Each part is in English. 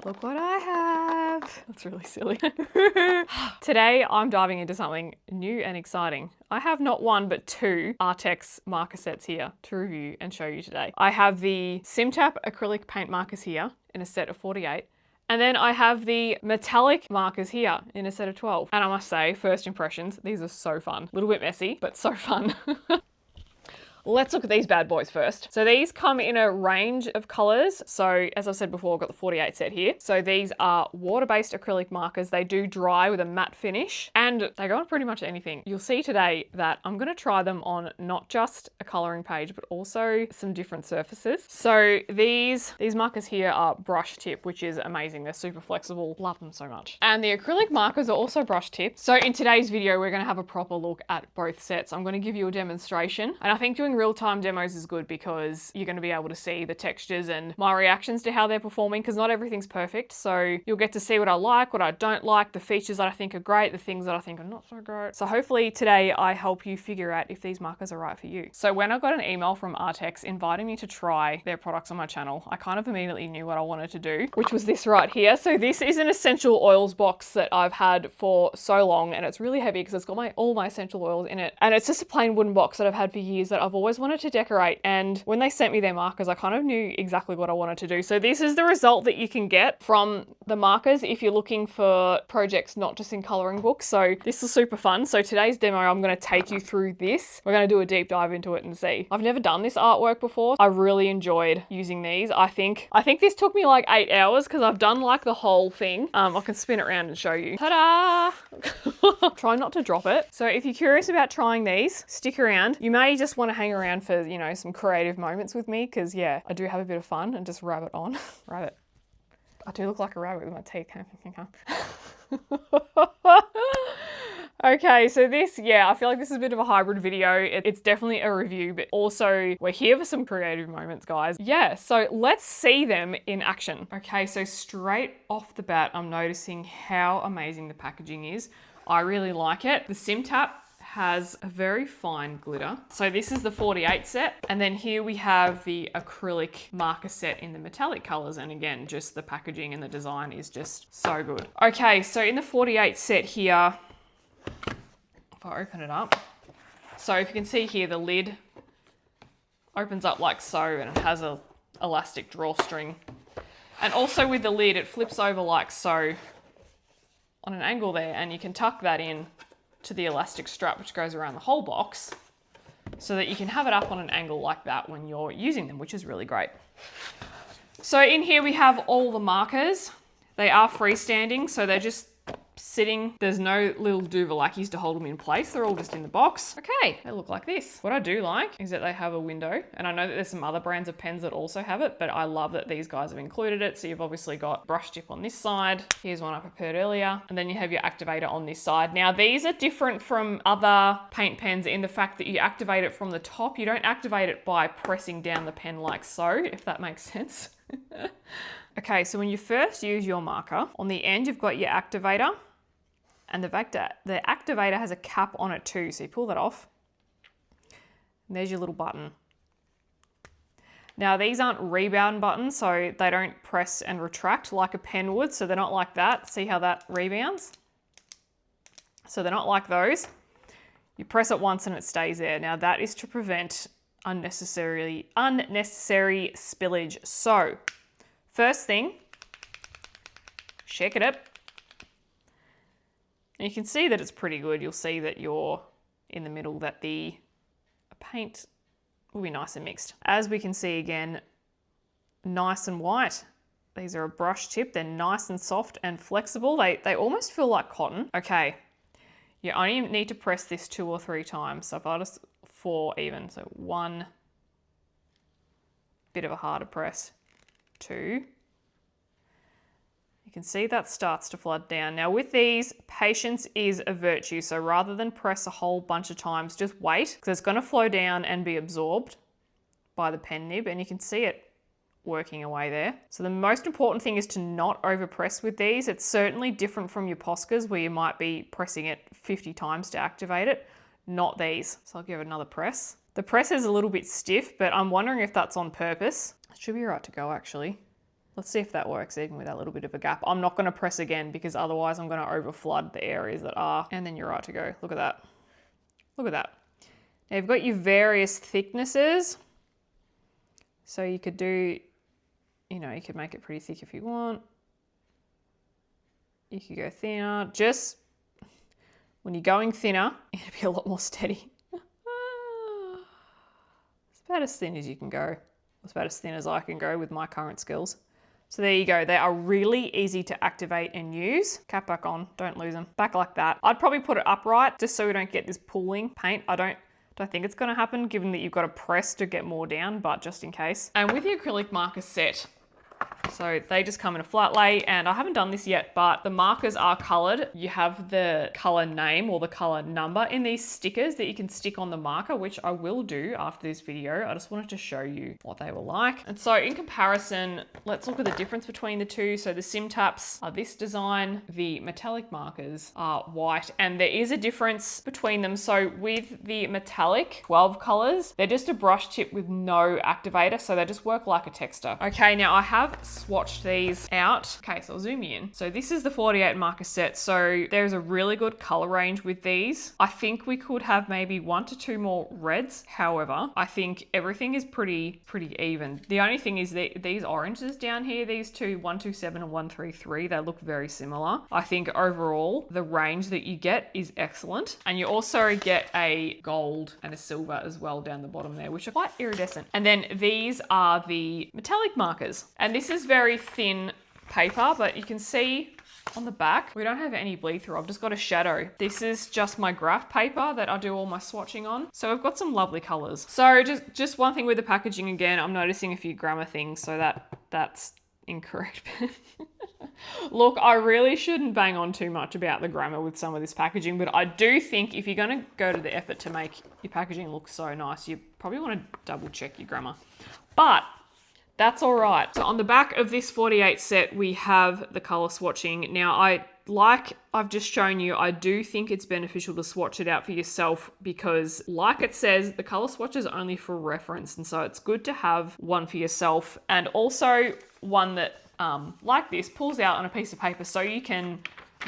Look what I have. That's really silly. Today, I'm diving into something new and exciting. I have not one, but two Arrtx marker sets here to review and show you today. I have the SimTap acrylic paint markers here in a set of 48. And then I have the metallic markers here in a set of 12. And I must say, first impressions, these are so fun. A little bit messy, but so fun. Let's look at these bad boys first. So these come in a range of colors. So as I said before, I've got the 48 set here. So these are water-based acrylic markers. They do dry with a matte finish and they go on pretty much anything. You'll see today that I'm gonna try them on not just a coloring page, but also some different surfaces. So these markers here are brush tip, which is amazing. They're super flexible. Love them so much. And the acrylic markers are also brush tip. So in today's video, we're gonna have a proper look at both sets. I'm gonna give you a demonstration. And I think doing real-time demos is good because you're going to be able to see the textures and my reactions to how they're performing, because not everything's perfect. So you'll get to see what I like, what I don't like, the features that I think are great, the things that I think are not so great. So hopefully today I help you figure out if these markers are right for you. So when I got an email from Arrtx inviting me to try their products on my channel, I kind of immediately knew what I wanted to do, which was this right here. So this is an essential oils box that I've had for so long, and it's really heavy because it's got all my essential oils in it. And it's just a plain wooden box that I've had for years that I've always wanted to decorate, and when they sent me their markers I kind of knew exactly what I wanted to do. So this is the result that you can get from the markers if you're looking for projects not just in coloring books. So this is super fun. So today's demo I'm going to take you through this. We're going to do a deep dive into it and see. I've never done this artwork before. I really enjoyed using these. I think this took me like 8 hours because I've done like the whole thing. I can spin it around and show you. Ta-da! Try not to drop it. So if you're curious about trying these, stick around. You may just want to hang around for, you know, some creative moments with me, because yeah, I do have a bit of fun and just rabbit on. Rabbit. I do look like a rabbit with my teeth. Okay, so this, yeah, I feel like this is a bit of a hybrid video. It's definitely a review, but also we're here for some creative moments, guys. Yeah, so let's see them in action. Okay, so straight off the bat, I'm noticing how amazing the packaging is. I really like it. The Simptap has a very fine glitter. So this is the 48 set. And then here we have the acrylic marker set in the metallic colors. And again, just the packaging and the design is just so good. Okay, so in the 48 set here, if I open it up, so if you can see here, the lid opens up like so, and it has a elastic drawstring. And also with the lid, it flips over like so on an angle there, and you can tuck that in to the elastic strap which goes around the whole box, so that you can have it up on an angle like that when you're using them, which is really great. So in here we have all the markers. They are freestanding, so they're just sitting. There's no little duvalakis to hold them in place. They're all just in the box. Okay, they look like this. What I do like is that they have a window, and I know that there's some other brands of pens that also have it, but I love that these guys have included it. So you've obviously got brush tip on this side. Here's one I prepared earlier. And then you have your activator on this side. Now these are different from other paint pens in the fact that you activate it from the top. You don't activate it by pressing down the pen like so, if that makes sense. Okay, so when you first use your marker, on the end you've got your activator, and the activator has a cap on it too. So you pull that off, and there's your little button. Now these aren't rebound buttons, so they don't press and retract like a pen would. So they're not like that. See how that rebounds? So they're not like those. You press it once and it stays there. Now that is to prevent unnecessary spillage. So first thing, shake it up. And you can see that it's pretty good. You'll see that you're in the middle, that the paint will be nice and mixed. As we can see again, nice and white. These are a brush tip. They're nice and soft and flexible. They almost feel like cotton. Okay, you only need to press this 2 or 3 times. So if I just 4 even, so 1, bit of a harder press, 2. You can see that starts to flood down. Now with these, patience is a virtue. So rather than press a whole bunch of times, just wait, because it's going to flow down and be absorbed by the pen nib, and you can see it working away there. So the most important thing is to not overpress with these. It's certainly different from your Poscas where you might be pressing it 50 times to activate it. Not these. So I'll give it another press. The press is a little bit stiff, but I'm wondering if that's on purpose. It should be right to go actually. Let's see if that works even with that little bit of a gap. I'm not going to press again because otherwise I'm going to over flood the areas that are, and then you're right to go. Look at that. Look at that. Now you've got your various thicknesses. So you could do, you know, you could make it pretty thick if you want. You could go thinner. Just when you're going thinner, it'll be a lot more steady. It's about as thin as you can go. It's about as thin as I can go with my current skills. So there you go. They are really easy to activate and use. Cap back on, don't lose them. Back like that. I'd probably put it upright just so we don't get this pooling paint. I don't think it's gonna happen given that you've got to press to get more down, but just in case. And with the acrylic marker set, so they just come in a flat lay, and I haven't done this yet, but the markers are colored. You have the color name or the color number in these stickers that you can stick on the marker, which I will do after this video. I just wanted to show you what they were like. And so in comparison, let's look at the difference between the two. So the SimTaps are this design, the metallic markers are white, and there is a difference between them. So with the metallic 12 colors, they're just a brush tip with no activator, so they just work like a texter. Okay, now I have swatched these out. Okay, so I'll zoom in. So this is the 48 marker set. So there's a really good color range with these. I think we could have maybe 1 to 2 more reds. However, I think everything is pretty even. The only thing is that these oranges down here, these two, 127 and 133, they look very similar. I think overall, the range that you get is excellent. And you also get a gold and a silver as well down the bottom there, which are quite iridescent. And then these are the metallic markers. And this is very thin paper, but you can see on the back, we don't have any bleed through. I've just got a shadow. This is just my graph paper that I do all my swatching on. So I've got some lovely colors. So just one thing with the packaging again, I'm noticing a few grammar things, so that's incorrect. Look, I really shouldn't bang on too much about the grammar with some of this packaging, but I do think if you're going to go to the effort to make your packaging look so nice, you probably want to double check your grammar. But that's all right. So on the back of this 48 set, we have the color swatching. Now, I've just shown you, I do think it's beneficial to swatch it out for yourself because like it says, the color swatch is only for reference. And so it's good to have one for yourself and also one that like this pulls out on a piece of paper so you can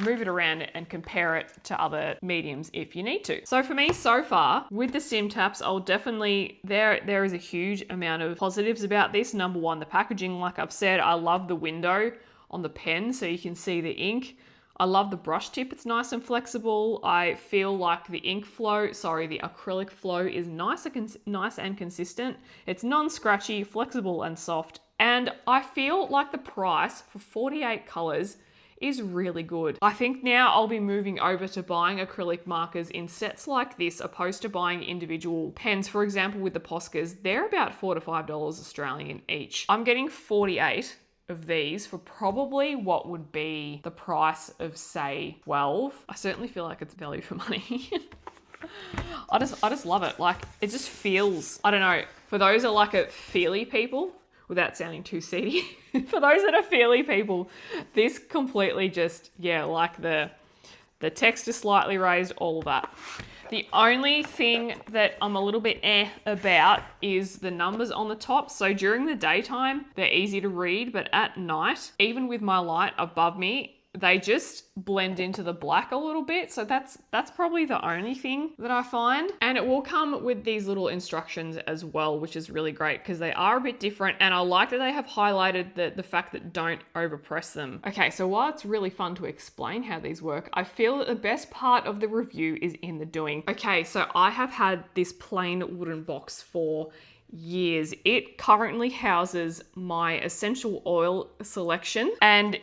move it around and compare it to other mediums if you need to. So for me so far with the SimTaps, I'll definitely, there is a huge amount of positives about this. Number one, the packaging, like I've said, I love the window on the pen so you can see the ink. I love the brush tip, it's nice and flexible. I feel like the the acrylic flow is nice and consistent. It's non-scratchy, flexible and soft. And I feel like the price for 48 colors is really good. I think now I'll be moving over to buying acrylic markers in sets like this, opposed to buying individual pens. For example, with the Poscas, they're about $4 to $5 Australian each. I'm getting 48 of these for probably what would be the price of say 12. I certainly feel like it's value for money. I just love it. Like it just feels, I don't know, for those that are like a feely people, without sounding too seedy, for those that are feely people, this completely just, yeah, like the text is slightly raised, all of that. The only thing that I'm a little bit about is the numbers on the top. So during the daytime, they're easy to read, but at night, even with my light above me, they just blend into the black a little bit. So that's probably the only thing that I find. And it will come with these little instructions as well, which is really great because they are a bit different. And I like that they have highlighted the fact that don't overpress them. Okay, so while it's really fun to explain how these work, I feel that the best part of the review is in the doing. Okay, so I have had this plain wooden box for years. It currently houses my essential oil selection, and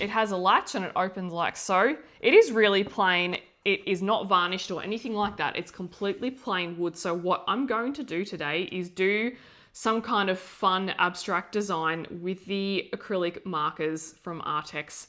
it has a latch and it opens like so. It is really plain. It is not varnished or anything like that. It's completely plain wood. So what I'm going to do today is do some kind of fun abstract design with the acrylic markers from Arrtx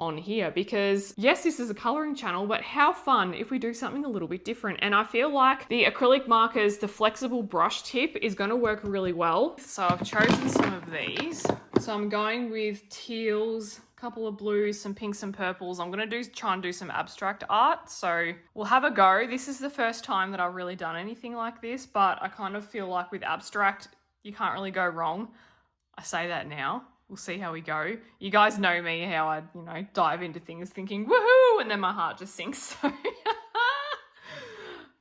on here, because yes, this is a coloring channel, but how fun if we do something a little bit different. And I feel like the acrylic markers, the flexible brush tip is going to work really well. So I've chosen some of these. So I'm going with teals, couple of blues, some pinks, some purples. I'm going to try and do some abstract art. So we'll have a go. This is the first time that I've really done anything like this, but I kind of feel like with abstract, you can't really go wrong. I say that now. we'll see how we go. You guys know me, how I, you know, dive into things thinking, woohoo, and then my heart just sinks. So,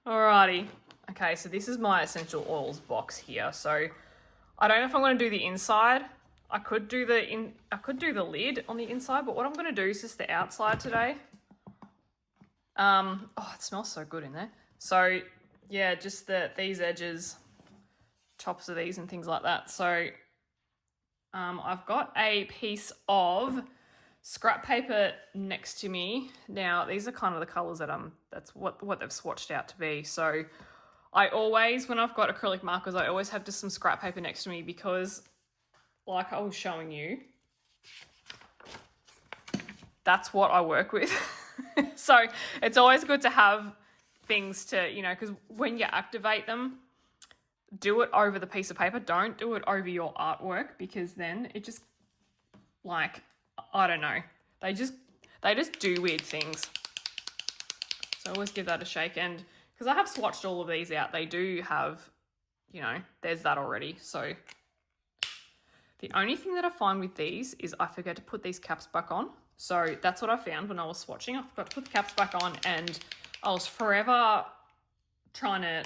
alrighty. Okay, so this is my essential oils box here. So I don't know if I'm going to do the inside. I could do the lid on the inside, but what I'm going to do is just the outside today. Oh, it smells so good in there. So yeah, just these edges, tops of these and things like that. So I've got a piece of scrap paper next to me. Now these are kind of the colors that that's what they've swatched out to be. So I always, when I've got acrylic markers, I always have just some scrap paper next to me because, like I was showing you, that's what I work with. So it's always good to have things to, you know, because when you activate them, do it over the piece of paper. Don't do it over your artwork, because then it just, like, I don't know. They just do weird things. So always give that a shake. And because I have swatched all of these out, they do have, you know, there's that already. So the only thing that I find with these is I forget to put these caps back on. So that's what I found when I was swatching. I forgot to put the caps back on, and I was forever trying to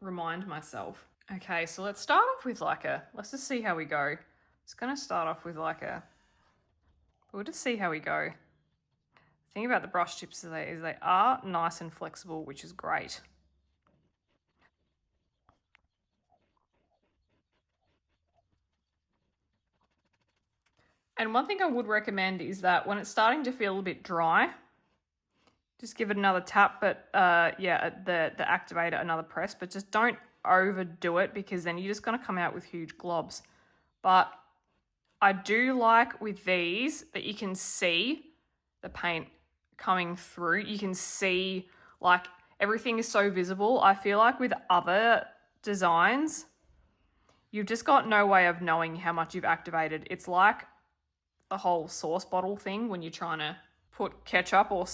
remind myself. Okay, so let's start off with let's just see how we go. It's going to start off with we'll just see how we go. The thing about the brush tips is they are nice and flexible, which is great. And one thing I would recommend is that when it's starting to feel a bit dry, just give it another tap, but yeah, the activator, another press, but just don't overdo it, because then you're just going to come out with huge globs. But I do like with these that you can see the paint coming through. You can see, like, everything is so visible. I feel like with other designs, you've just got no way of knowing how much you've activated. It's like the whole sauce bottle thing when you're trying to put ketchup or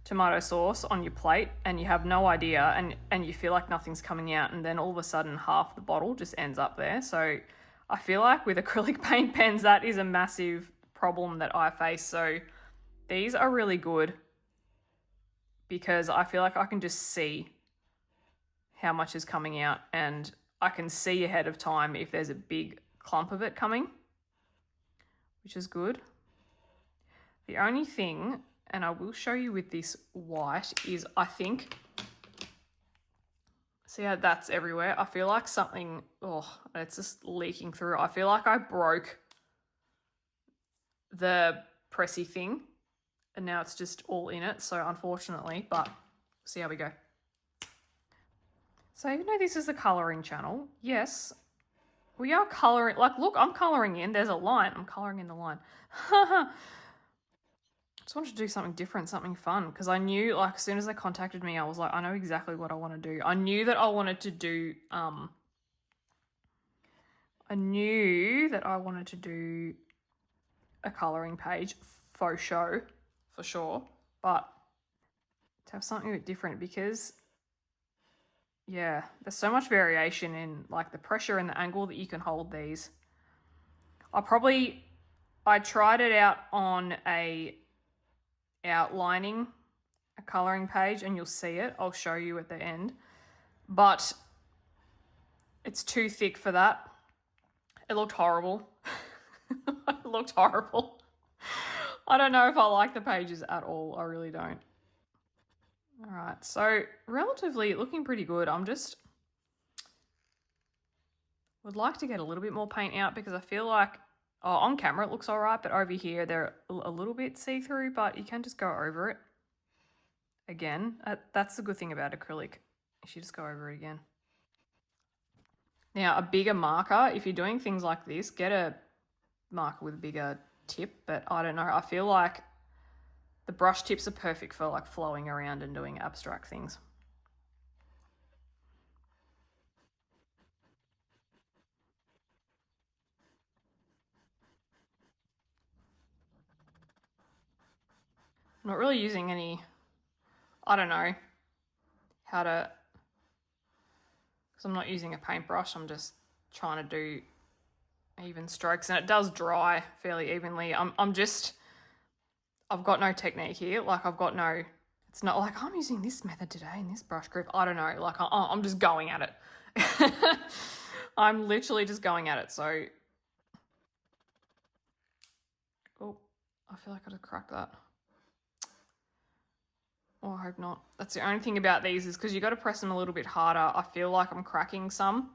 tomato sauce on your plate, and you have no idea, and you feel like nothing's coming out, and then all of a sudden half the bottle just ends up there. So I feel like with acrylic paint pens, that is a massive problem that I face. So these are really good because I feel like I can just see how much is coming out, and I can see ahead of time if there's a big clump of it coming, which is good. The only thing, and I will show you with this white, is I think, see how that's everywhere? I feel like something, it's just leaking through. I feel like I broke the pressy thing and now it's just all in it. So unfortunately, but see how we go. So even though this is a colouring channel, yes, we are colouring. Like, look, I'm colouring in. There's a line. I'm colouring in the line. Just wanted to do something different, something fun, because I knew, like, as soon as they contacted me, I was like, I know exactly what I want to do. I knew that I wanted to do a colouring page faux show for sure, but to have something a bit different, because yeah, there's so much variation in, like, the pressure and the angle that you can hold these. I tried it out on a colouring page, and you'll see it. I'll show you at the end, but it's too thick for that. It looked horrible. It looked horrible. I don't know if I like the pages at all. I really don't. All right, so relatively looking pretty good. Would like to get a little bit more paint out, because I feel like, on camera it looks all right, but over here they're a little bit see-through, but you can just go over it again. That's the good thing about acrylic. You should just go over it again. Now, a bigger marker, if you're doing things like this, get a marker with a bigger tip, but I don't know. I feel like the brush tips are perfect for, like, flowing around and doing abstract things. I'm not really using any, I don't know how to, because I'm not using a paintbrush. I'm just trying to do even strokes, and it does dry fairly evenly. I've got no technique here. Like I've got no, it's not like I'm using this method today in this brush grip. I don't know. Like I'm just going at it. I'm literally just going at it. So, oh, I feel like I just cracked that. Oh, I hope not. That's the only thing about these is because you got to press them a little bit harder. I feel like I'm cracking some,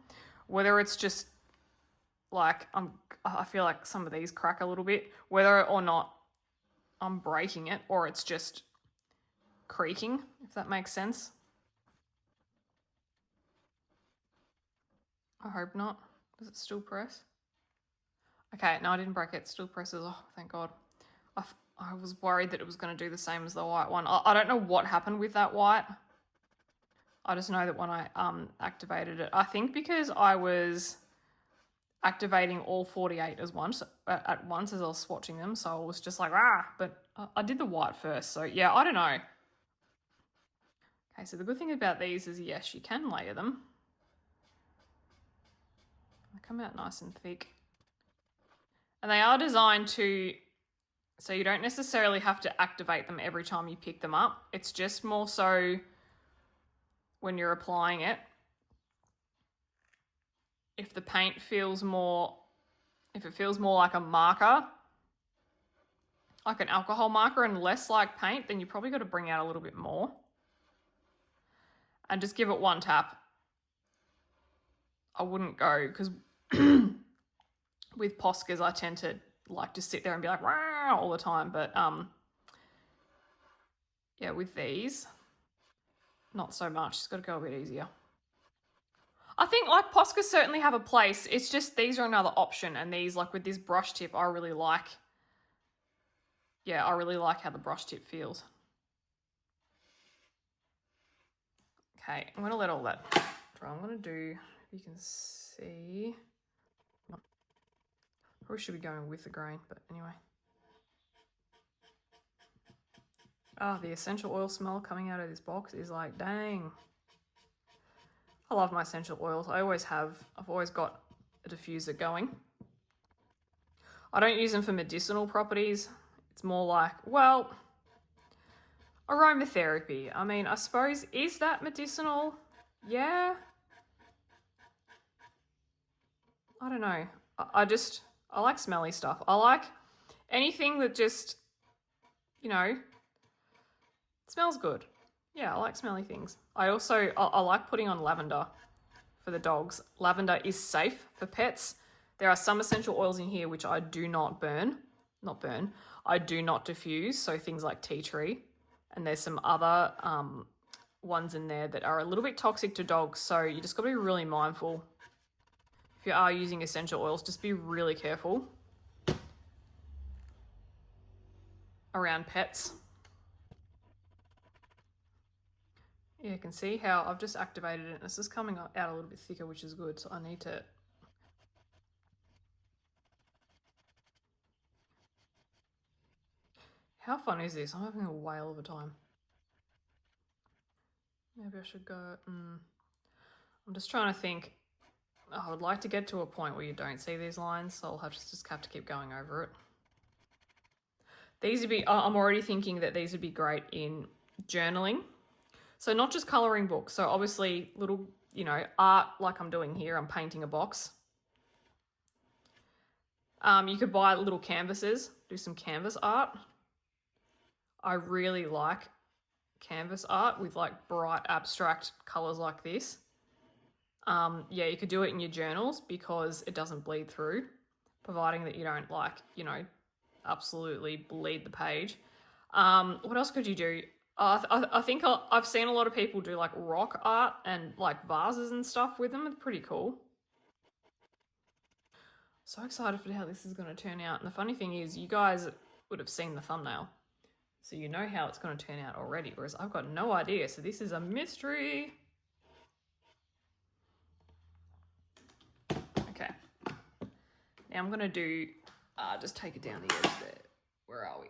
whether it's just like I feel like some of these crack a little bit, whether or not I'm breaking it or it's just creaking, if that makes sense. I hope not. Does it still press? Okay, no, I didn't break it. It still presses. Oh, thank God. I was worried that it was going to do the same as the white one. I don't know what happened with that white. I just know that when I activated it, I think because I was activating all 48 at once as I was swatching them, so I was just like, but I did the white first, so yeah, I don't know. Okay, so the good thing about these is, yes, you can layer them. They come out nice and thick. And they are designed to, so you don't necessarily have to activate them every time you pick them up. It's just more so when you're applying it. If the paint feels more, if it feels more like a marker, like an alcohol marker and less like paint, then you probably got to bring out a little bit more. And just give it one tap. I wouldn't go, because with Poscas I tend to like to sit there and be like, wow, all the time. But yeah, with these, not so much. It's got to go a bit easier. I think like Poscas certainly have a place. It's just these are another option, and these, like with this brush tip, I really like. Yeah, I really like how the brush tip feels. Okay, I'm going to let all that dry. I'm going to do, if you can see, probably should be going with the grain, but anyway. The essential oil smell coming out of this box is like, dang. I love my essential oils. I always have. I've always got a diffuser going. I don't use them for medicinal properties. It's more like, well, aromatherapy. I mean, I suppose, is that medicinal? Yeah. I don't know. I like smelly stuff. I like anything that just, you know, smells good. Yeah, I like smelly things. I like putting on lavender for the dogs. Lavender is safe for pets. There are some essential oils in here which I do not burn. I do not diffuse, so things like tea tree. And there's some other ones in there that are a little bit toxic to dogs, so you just got to be really mindful. If you are using essential oils, just be really careful around pets. Yeah, you can see how I've just activated it and it's just coming out a little bit thicker, which is good. So I need to... How fun is this? I'm having a whale of a time. Maybe I should go... I'm just trying to think. I would like to get to a point where you don't see these lines, so I'll just have to keep going over it. These would be... I'm already thinking that these would be great in journaling. So not just colouring books. So obviously little, you know, art like I'm doing here. I'm painting a box. You could buy little canvases, do some canvas art. I really like canvas art with like bright abstract colours like this. Yeah, you could do it in your journals because it doesn't bleed through, providing that you don't like, you know, absolutely bleed the page. What else could you do? I think I've seen a lot of people do like rock art and like vases and stuff with them. It's pretty cool. So excited for how this is going to turn out. And the funny thing is, you guys would have seen the thumbnail, so you know how it's going to turn out already, whereas I've got no idea. So this is a mystery. Okay. Now I'm going to do, just take it down the edge there. Where are we?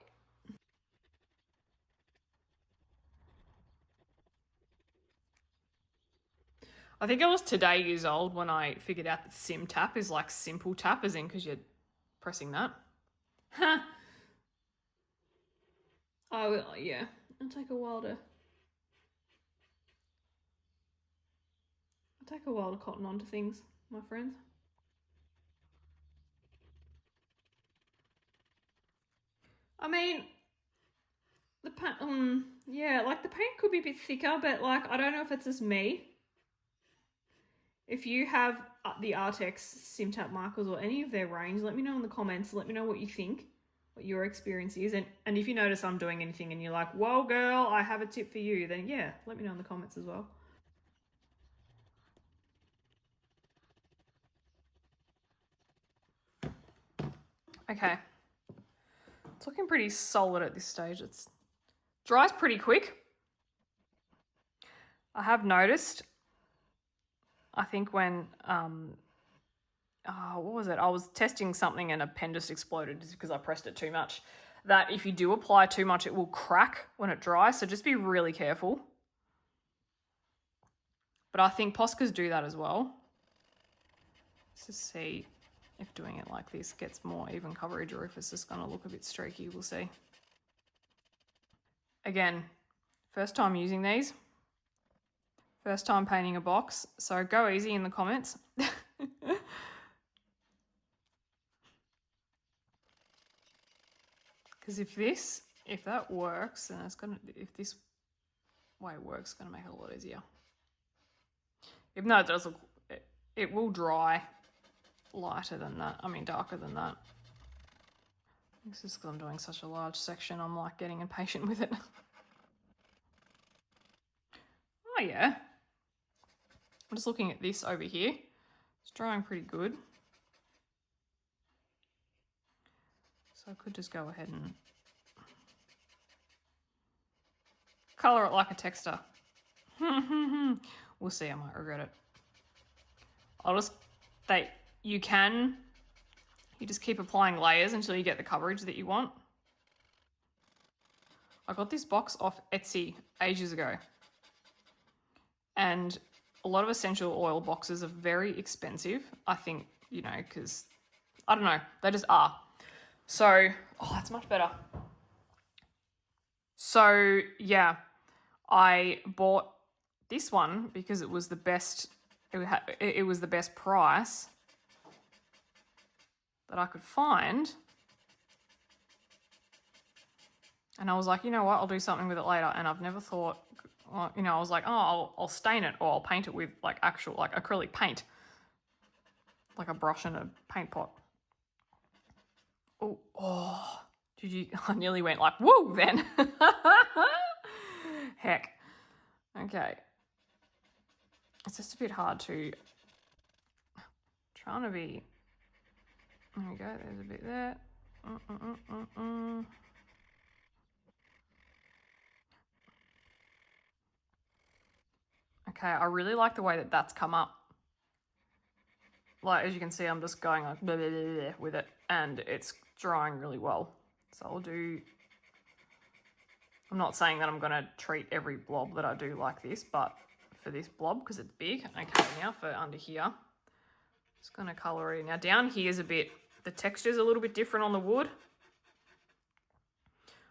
I think I was today years old when I figured out that SimTap is like simple tap, as in because you're pressing that. Huh. Oh, yeah. It'll take a while to cotton onto things, my friends. I mean, the paint, yeah, like the paint could be a bit thicker, but like, I don't know if it's just me. If you have the Arrtx SimTap markers or any of their range, let me know in the comments. Let me know what you think, what your experience is. And if you notice I'm doing anything and you're like, whoa, girl, I have a tip for you, then yeah, let me know in the comments as well. Okay. It's looking pretty solid at this stage. It dries pretty quick. I have noticed, I think when, what was it? I was testing something and a pen just exploded just because I pressed it too much. That if you do apply too much, it will crack when it dries. So just be really careful. But I think Poscas do that as well. Let's just see if doing it like this gets more even coverage or if it's just going to look a bit streaky. We'll see. Again, first time using these. First time painting a box. So go easy in the comments. Because if that works, then if this way it works, it's gonna make it a lot easier. Even though it does look, it will dry lighter than that. I mean, darker than that. This is because I'm doing such a large section. I'm like getting impatient with it. Oh yeah. I'm just looking at this over here. It's drying pretty good. So I could just go ahead and colour it like a texter. We'll see, I might regret it. You just keep applying layers until you get the coverage that you want. I got this box off Etsy ages ago. And a lot of essential oil boxes are very expensive. I think, you know, because, I don't know, they just are. So, oh, that's much better. So, yeah, I bought this one because it was the best, it was the best price that I could find. And I was like, you know what, I'll do something with it later. And I've never thought, well, you know, I was like, oh, I'll stain it or I'll paint it with like actual, like acrylic paint. Like a brush and a paint pot. Oh, did you, I nearly went like, whoa then. Heck. Okay. It's just a bit hard to, trying to be, there we go, there's a bit there. Okay, I really like the way that that's come up. Like, as you can see, I'm just going like blah, blah, blah, blah, with it, and it's drying really well. So I'll do, I'm not saying that I'm going to treat every blob that I do like this, but for this blob, because it's big. Okay, now for under here, just going to colour it. Now down here is a bit, the texture's a little bit different on the wood.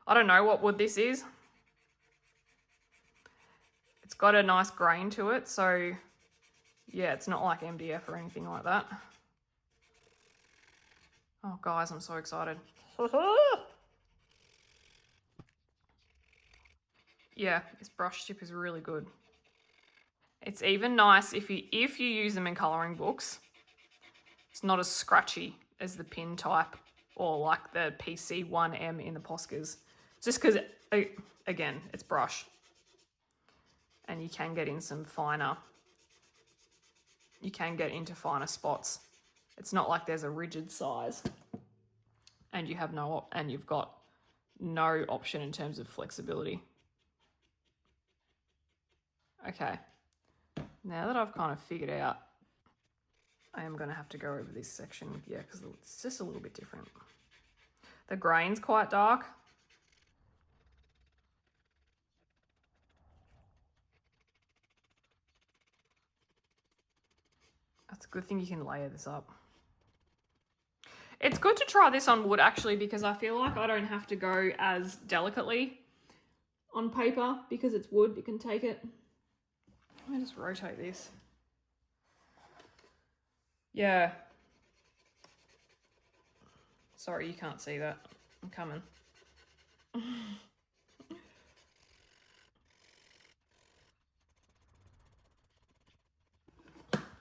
I don't know what wood this is. It's got a nice grain to it, so yeah, it's not like MDF or anything like that. Oh, guys, I'm so excited. Yeah, this brush tip is really good. It's even nice if you use them in colouring books. It's not as scratchy as the pin type or like the PC1M in the Poscas. Just because, again, it's brush. And you can get in some finer, you can get into finer spots. It's not like there's a rigid size and you've got no option in terms of flexibility. Okay, now that I've kind of figured out, I am going to have to go over this section, yeah, because it's just a little bit different. The grain's quite dark. a good thing you can layer this up. It's good to try this on wood actually, because I feel like I don't have to go as delicately on paper because it's wood. You can take it. Let me just rotate this. Yeah. Sorry, you can't see that. I'm coming.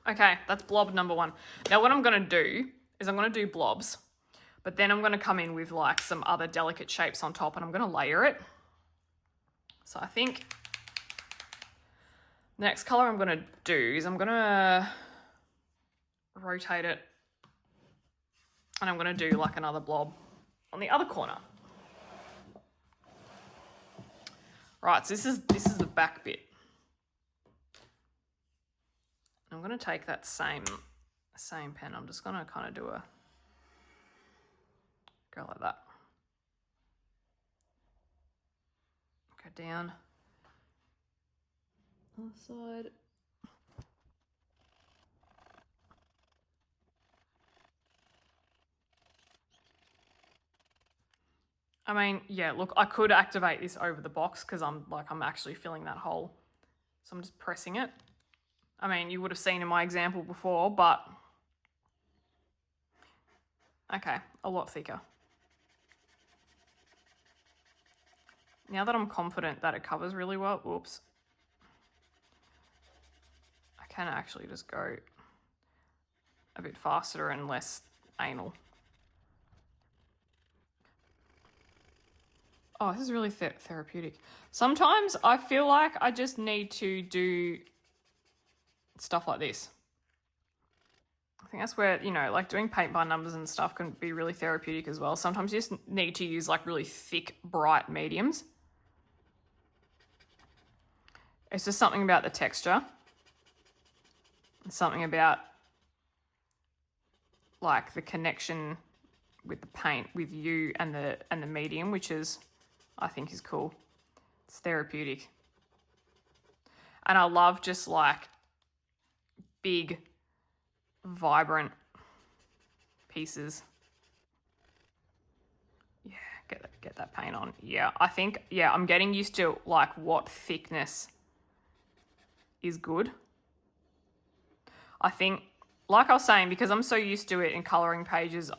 Okay, that's blob number 1. Now what I'm going to do is I'm going to do blobs, but then I'm going to come in with like some other delicate shapes on top and I'm going to layer it. So I think the next color I'm going to do is I'm going to rotate it and I'm going to do like another blob on the other corner. Right, so this is the back bit. I'm going to take that same pen. I'm just going to kind of go like that. Go down. Other side. I mean, yeah, look, I could activate this over the box because I'm actually filling that hole. So I'm just pressing it. I mean, you would have seen in my example before, but okay, a lot thicker. Now that I'm confident that it covers really well, whoops, I can actually just go a bit faster and less anal. Oh, this is really therapeutic. Sometimes I feel like I just need to do stuff like this. I think that's where, you know, like doing paint by numbers and stuff can be really therapeutic as well. Sometimes you just need to use like really thick, bright mediums. It's just something about the texture. Something about like the connection with the paint, with you and the medium, which is, I think is cool. It's therapeutic. And I love just like big, vibrant pieces. Yeah, get that paint on. Yeah, I think, yeah, I'm getting used to like what thickness is good. I think, like I was saying, because I'm so used to it in colouring pages,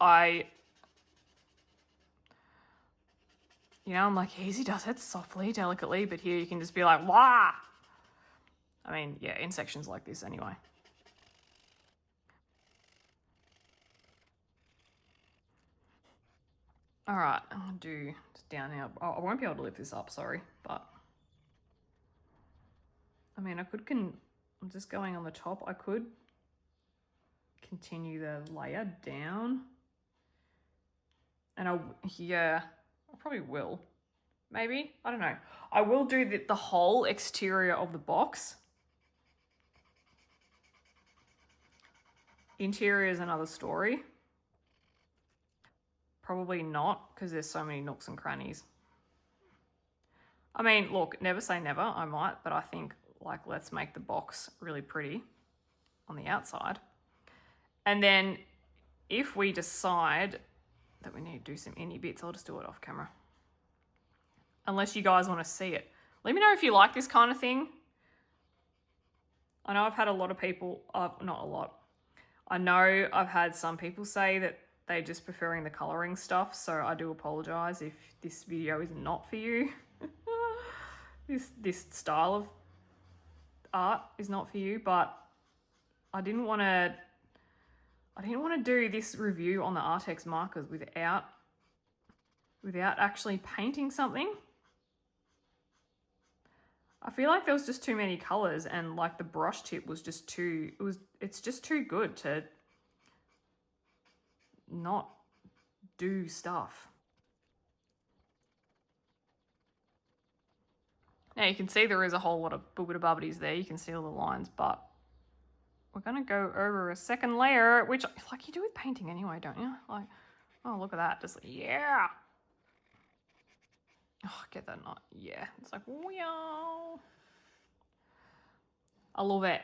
you know, I'm like, easy does it softly, delicately, but here you can just be like, wah! I mean, yeah, in sections like this anyway. All right, I'm gonna do just down here. Oh, I won't be able to lift this up, sorry, but I mean, I'm just going on the top. I could continue the layer down, and I probably will. Maybe, I don't know. I will do the whole exterior of the box. Interior is another story. Probably not, because there's so many nooks and crannies. I mean, look, never say never, I might, but I think like let's make the box really pretty on the outside. And then if we decide that we need to do some innie bits, I'll just do it off camera. Unless you guys want to see it. Let me know if you like this kind of thing. I know I've had a lot of people, not a lot. I know I've had some people say that they're just preferring the colouring stuff, so I do apologise if this video is not for you. This style of art is not for you, but I didn't want to do this review on the Arrtx markers without actually painting something. I feel like there was just too many colours and like the brush tip was just it's just too good to not do stuff. Now you can see there is a whole lot of boobity-bubbities there. You can see all the lines, but we're going to go over a second layer, which like you do with painting anyway, don't you? Like, oh, look at that. Just, yeah. Oh, get that knot. Yeah. It's like, wow. I love it.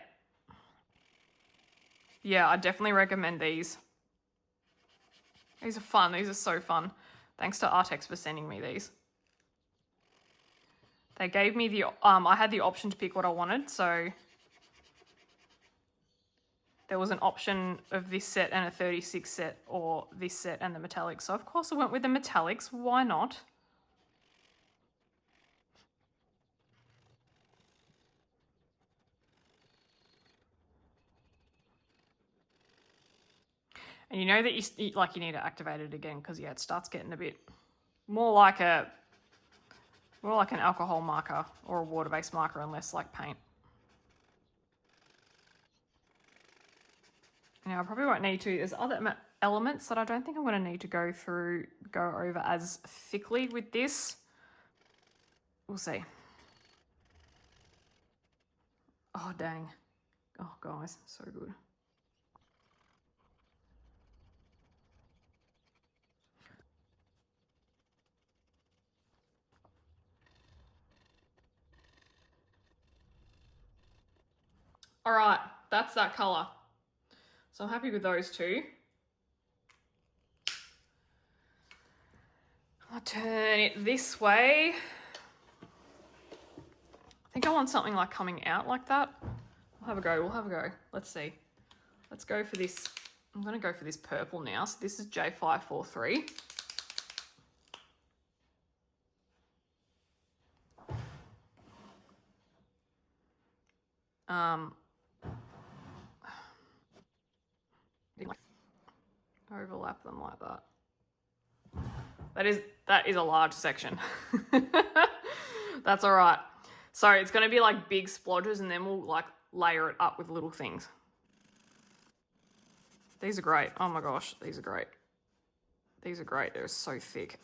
Yeah, I definitely recommend these. These are fun. These are so fun. Thanks to Arrtx for sending me these. They gave me the, I had the option to pick what I wanted, so there was an option of this set and a 36 set, or this set and the metallics. So of course I went with the metallics. Why not? And you know that you need to activate it again, because yeah, it starts getting a bit more like an alcohol marker or a water-based marker, and less like paint. Now I probably won't need to. There's other elements that I don't think I'm going to need to go over as thickly with this. We'll see. Oh dang. Oh guys, so good. All right, that's that color. So I'm happy with those two. I'll turn it this way. I think I want something like coming out like that. We'll have a go. Let's see. Let's go for this. I'm going to go for this purple now. So this is J543. Overlap them like that. That is a large section. That's all right. So it's going to be like big splodges, and then we'll like layer it up with little things. These are great. Oh my gosh, these are great. These are great. They're so thick.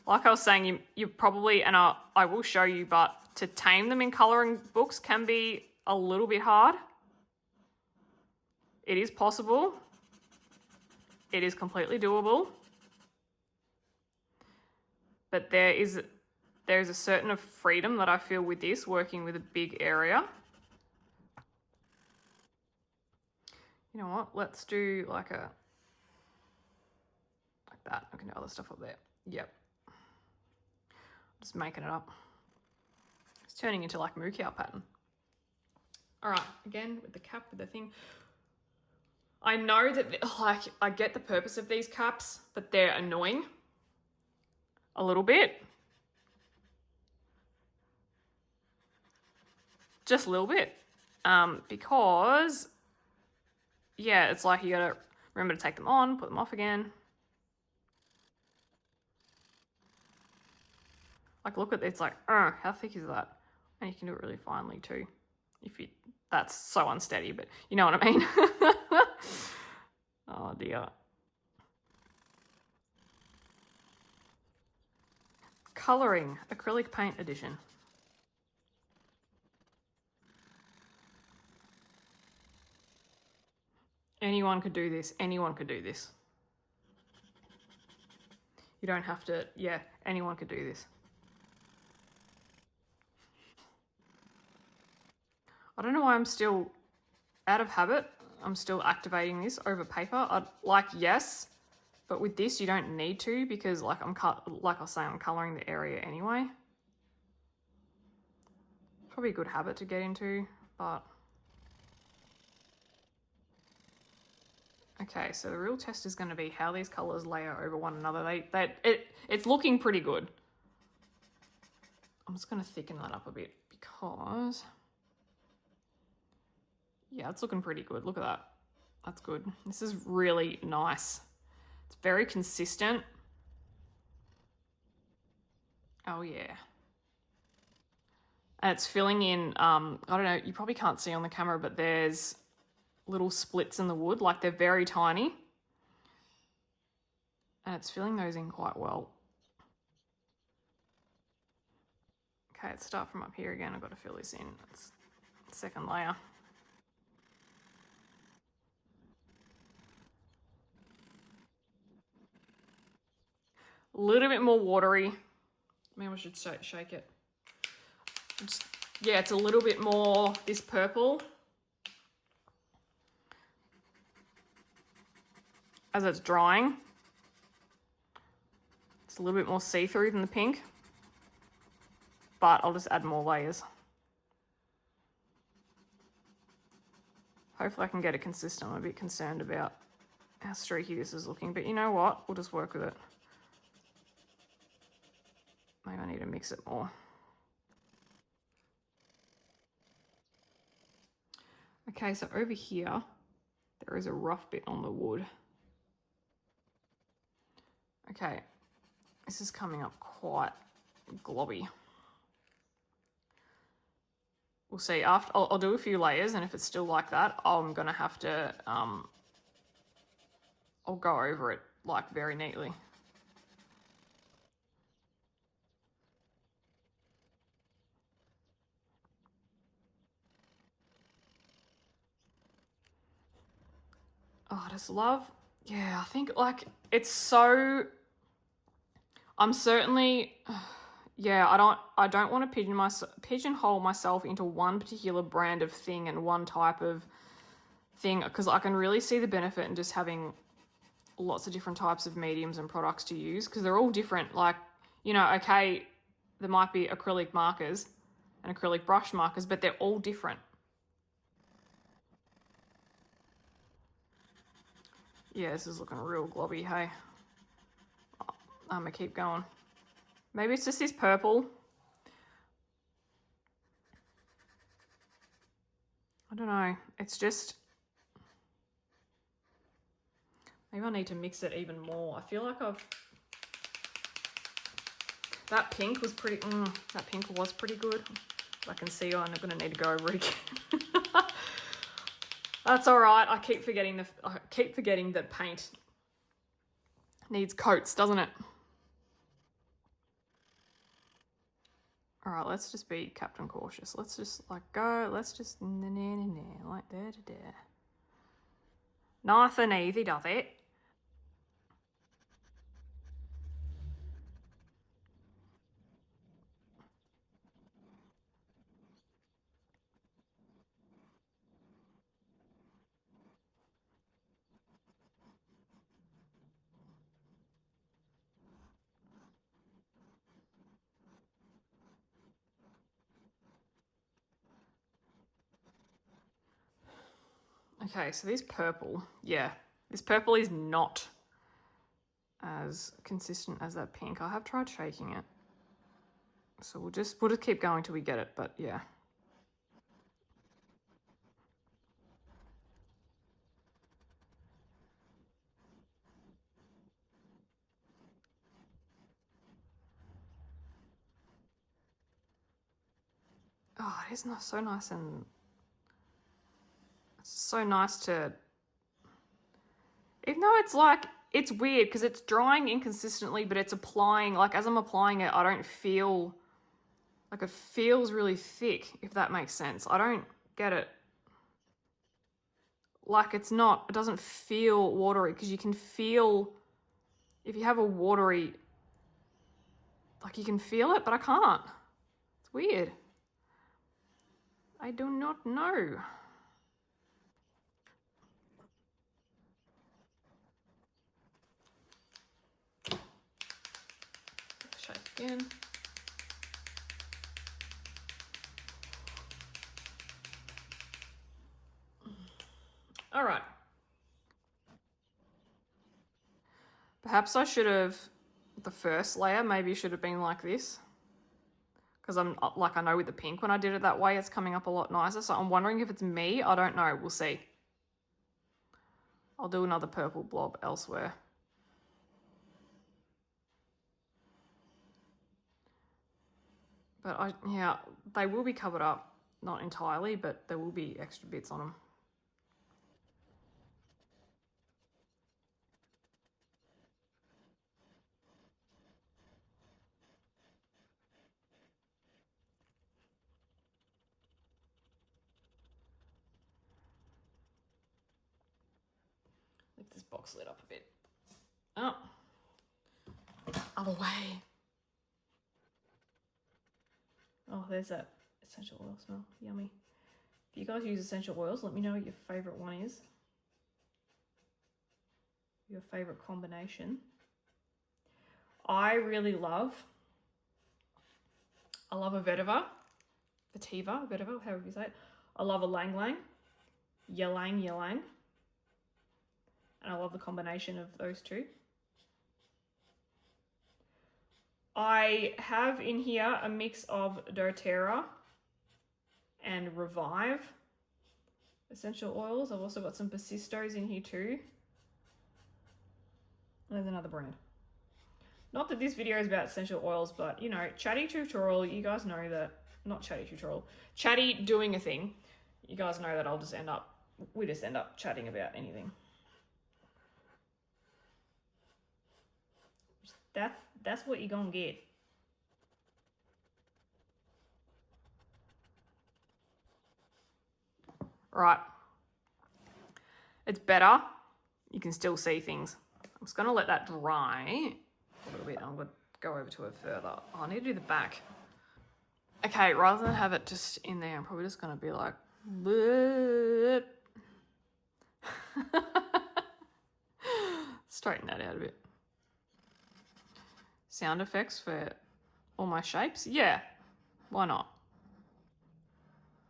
Like I was saying, you probably, and I will show you, but to tame them in colouring books can be a little bit hard. It is possible. It is completely doable. But there's a certain freedom that I feel with this, working with a big area. You know what? Let's do like that. I can do other stuff up there. Yep. Just making it up. It's turning into like moo cow pattern. All right, again with the cap, with the thing. I know that like I get the purpose of these caps, but they're annoying a little bit. Just a little bit. Because yeah, it's like you gotta remember to take them on, put them off again. Like look at it, it's like, how thick is that? And you can do it really finely too. That's so unsteady, but you know what I mean. Oh dear. Colouring, acrylic paint edition. Anyone could do this. Anyone could do this. You don't have to, yeah, anyone could do this. I don't know why I'm still out of habit. I'm still activating this over paper. Yes, but with this you don't need to, because like like I was saying, I'm colouring the area anyway. Probably a good habit to get into, but okay. So the real test is going to be how these colours layer over one another. It's looking pretty good. I'm just going to thicken that up a bit because yeah, it's looking pretty good. Look at that. That's good. This is really nice. It's very consistent. Oh yeah. And it's filling in, I don't know, you probably can't see on the camera, but there's little splits in the wood, like they're very tiny. And it's filling those in quite well. Okay, let's start from up here again. I've got to fill this in. It's the second layer. A little bit more watery. Maybe I should shake it. Yeah, it's a little bit more this purple. as it's drying. It's a little bit more see-through than the pink, but I'll just add more layers. Hopefully I can get it consistent. I'm a bit concerned about how streaky this is looking, but you know what? We'll just work with it. Maybe I need to mix it more. Okay, so over here, there is a rough bit on the wood. Okay, this is coming up quite globby. We'll see. After I'll do a few layers, and if it's still like that, I'm gonna have to I'll go over it like very neatly. Oh, I just love, yeah, I think like it's so, I'm certainly, yeah, I don't want to pigeonhole myself into one particular brand of thing and one type of thing, because I can really see the benefit in just having lots of different types of mediums and products to use, because they're all different. Like, you know, okay, there might be acrylic markers and acrylic brush markers, but they're all different. Yeah, this is looking real globby, hey. I'm gonna keep going. Maybe it's just this purple. I don't know. It's just, maybe I need to mix it even more. I feel like that pink was pretty, that pink was pretty good. I can see I'm gonna need to go over it again. That's all right. I keep forgetting that paint needs coats, doesn't it? All right, let's just be Captain Cautious. Let's just like go. Let's just like there. Nice and easy, does it? Okay, so this purple, yeah, this purple is not as consistent as that pink. I have tried shaking it. So we'll just keep going till we get it, but yeah. Oh, it is so nice, and it's so nice to, even though it's like, it's weird because it's drying inconsistently, but it's applying, like as I'm applying it, I don't feel, like it feels really thick, if that makes sense. I don't get it. Like it doesn't feel watery, because you can feel, if you have a watery, like you can feel it, but I can't. It's weird. I do not know. Shake again. All right. Perhaps I should have, the first layer maybe should have been like this. Because I'm like, I know with the pink, when I did it that way, it's coming up a lot nicer. So I'm wondering if it's me. I don't know. We'll see. I'll do another purple blob elsewhere. But yeah, they will be covered up. Not entirely, but there will be extra bits on them. Lift this box lid up a bit. Oh, other way. Oh, there's that essential oil smell. Yummy. If you guys use essential oils, let me know what your favorite one is. your favorite combination. I really love a Vetiver, however you say it. I love a Lang Lang, Ylang Ylang. And I love the combination of those two. I have in here a mix of doTERRA and Revive essential oils. I've also got some Persistos in here too. And there's another brand. Not that this video is about essential oils, but you know, chatty tutorial, you guys know that, not chatty tutorial, chatty doing a thing. You guys know that we just end up chatting about anything. That's what you're gonna get. Right. It's better. You can still see things. I'm just gonna let that dry a little bit. I'm gonna go over to it further. Oh, I need to do the back. Okay, rather than have it just in there, I'm probably just gonna be like, bleh. Straighten that out a bit. Sound effects for all my shapes? Yeah, why not?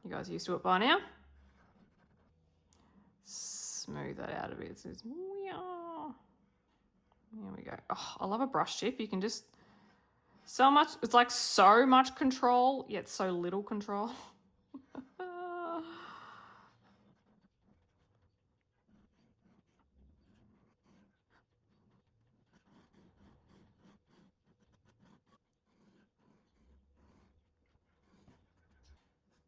You guys used to it by now? Smooth that out a bit. It says, here we go. Oh, I love a brush tip. You can just, so much, it's like so much control, yet so little control.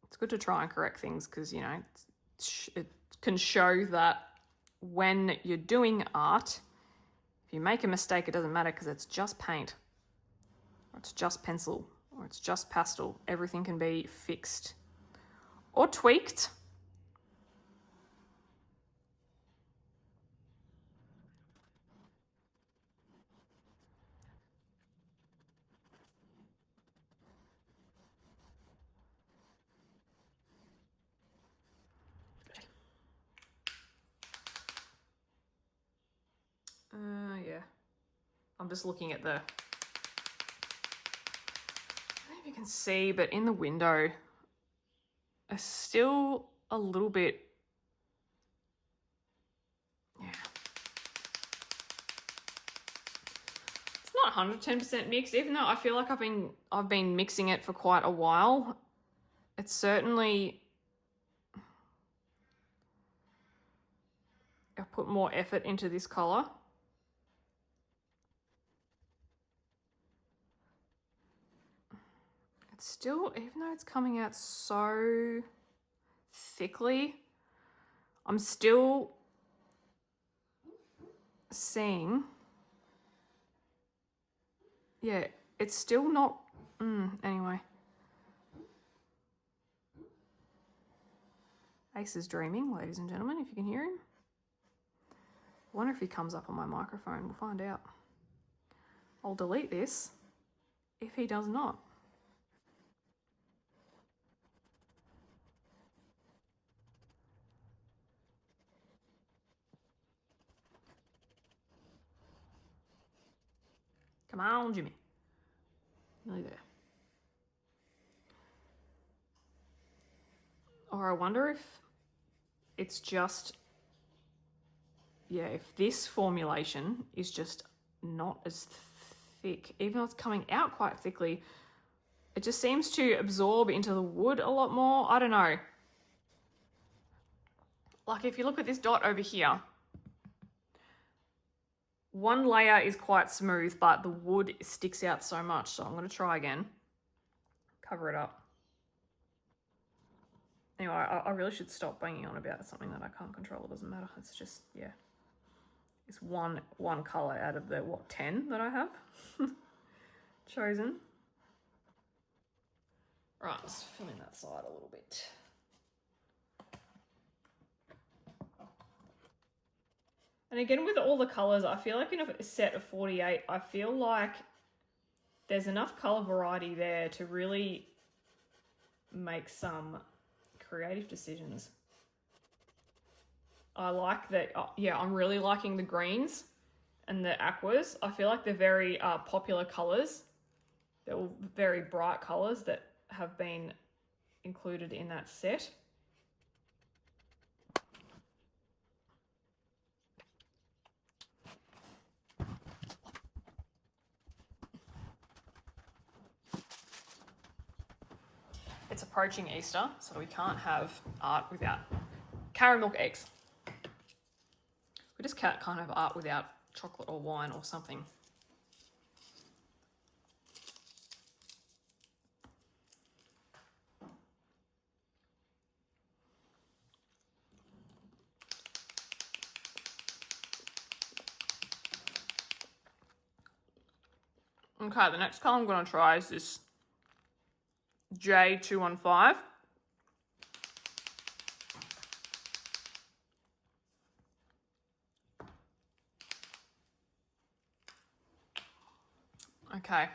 It's good to try and correct things because, you know, it can show that when you're doing art, if you make a mistake, it doesn't matter because it's just paint, or it's just pencil, or it's just pastel. Everything can be fixed or tweaked. Yeah. I'm just looking at the, I don't know if you can see, but in the window, it's still a little bit, yeah. It's not 110% mixed, even though I feel like I've been mixing it for quite a while. It's certainly, I've put more effort into this color. It's still, even though it's coming out so thickly, I'm still seeing, yeah, it's still not, anyway. Ace is dreaming, ladies and gentlemen, if you can hear him. I wonder if he comes up on my microphone. We'll find out. I'll delete this if he does not. Come on, Jimmy. Nearly there. Or I wonder if it's just, yeah, if this formulation is just not as thick, even though it's coming out quite thickly, it just seems to absorb into the wood a lot more. I don't know. Like if you look at this dot over here, one layer is quite smooth, but the wood sticks out so much. So I'm going to try again. Cover it up. Anyway, I really should stop banging on about something that I can't control. It doesn't matter. It's just, yeah. It's one color out of the, 10 that I have chosen. Right, let's fill in that side a little bit. And again, with all the colors, I feel like in a set of 48, I feel like there's enough color variety there to really make some creative decisions. I like that, yeah, I'm really liking the greens. and the aquas, I feel like they're very popular colours. They're all very bright colours that have been included in that set. It's approaching Easter, so we can't have art without carrot milk eggs. We just can't have art without chocolate or wine or something. Okay, the next colour I'm going to try is this J215. Okay.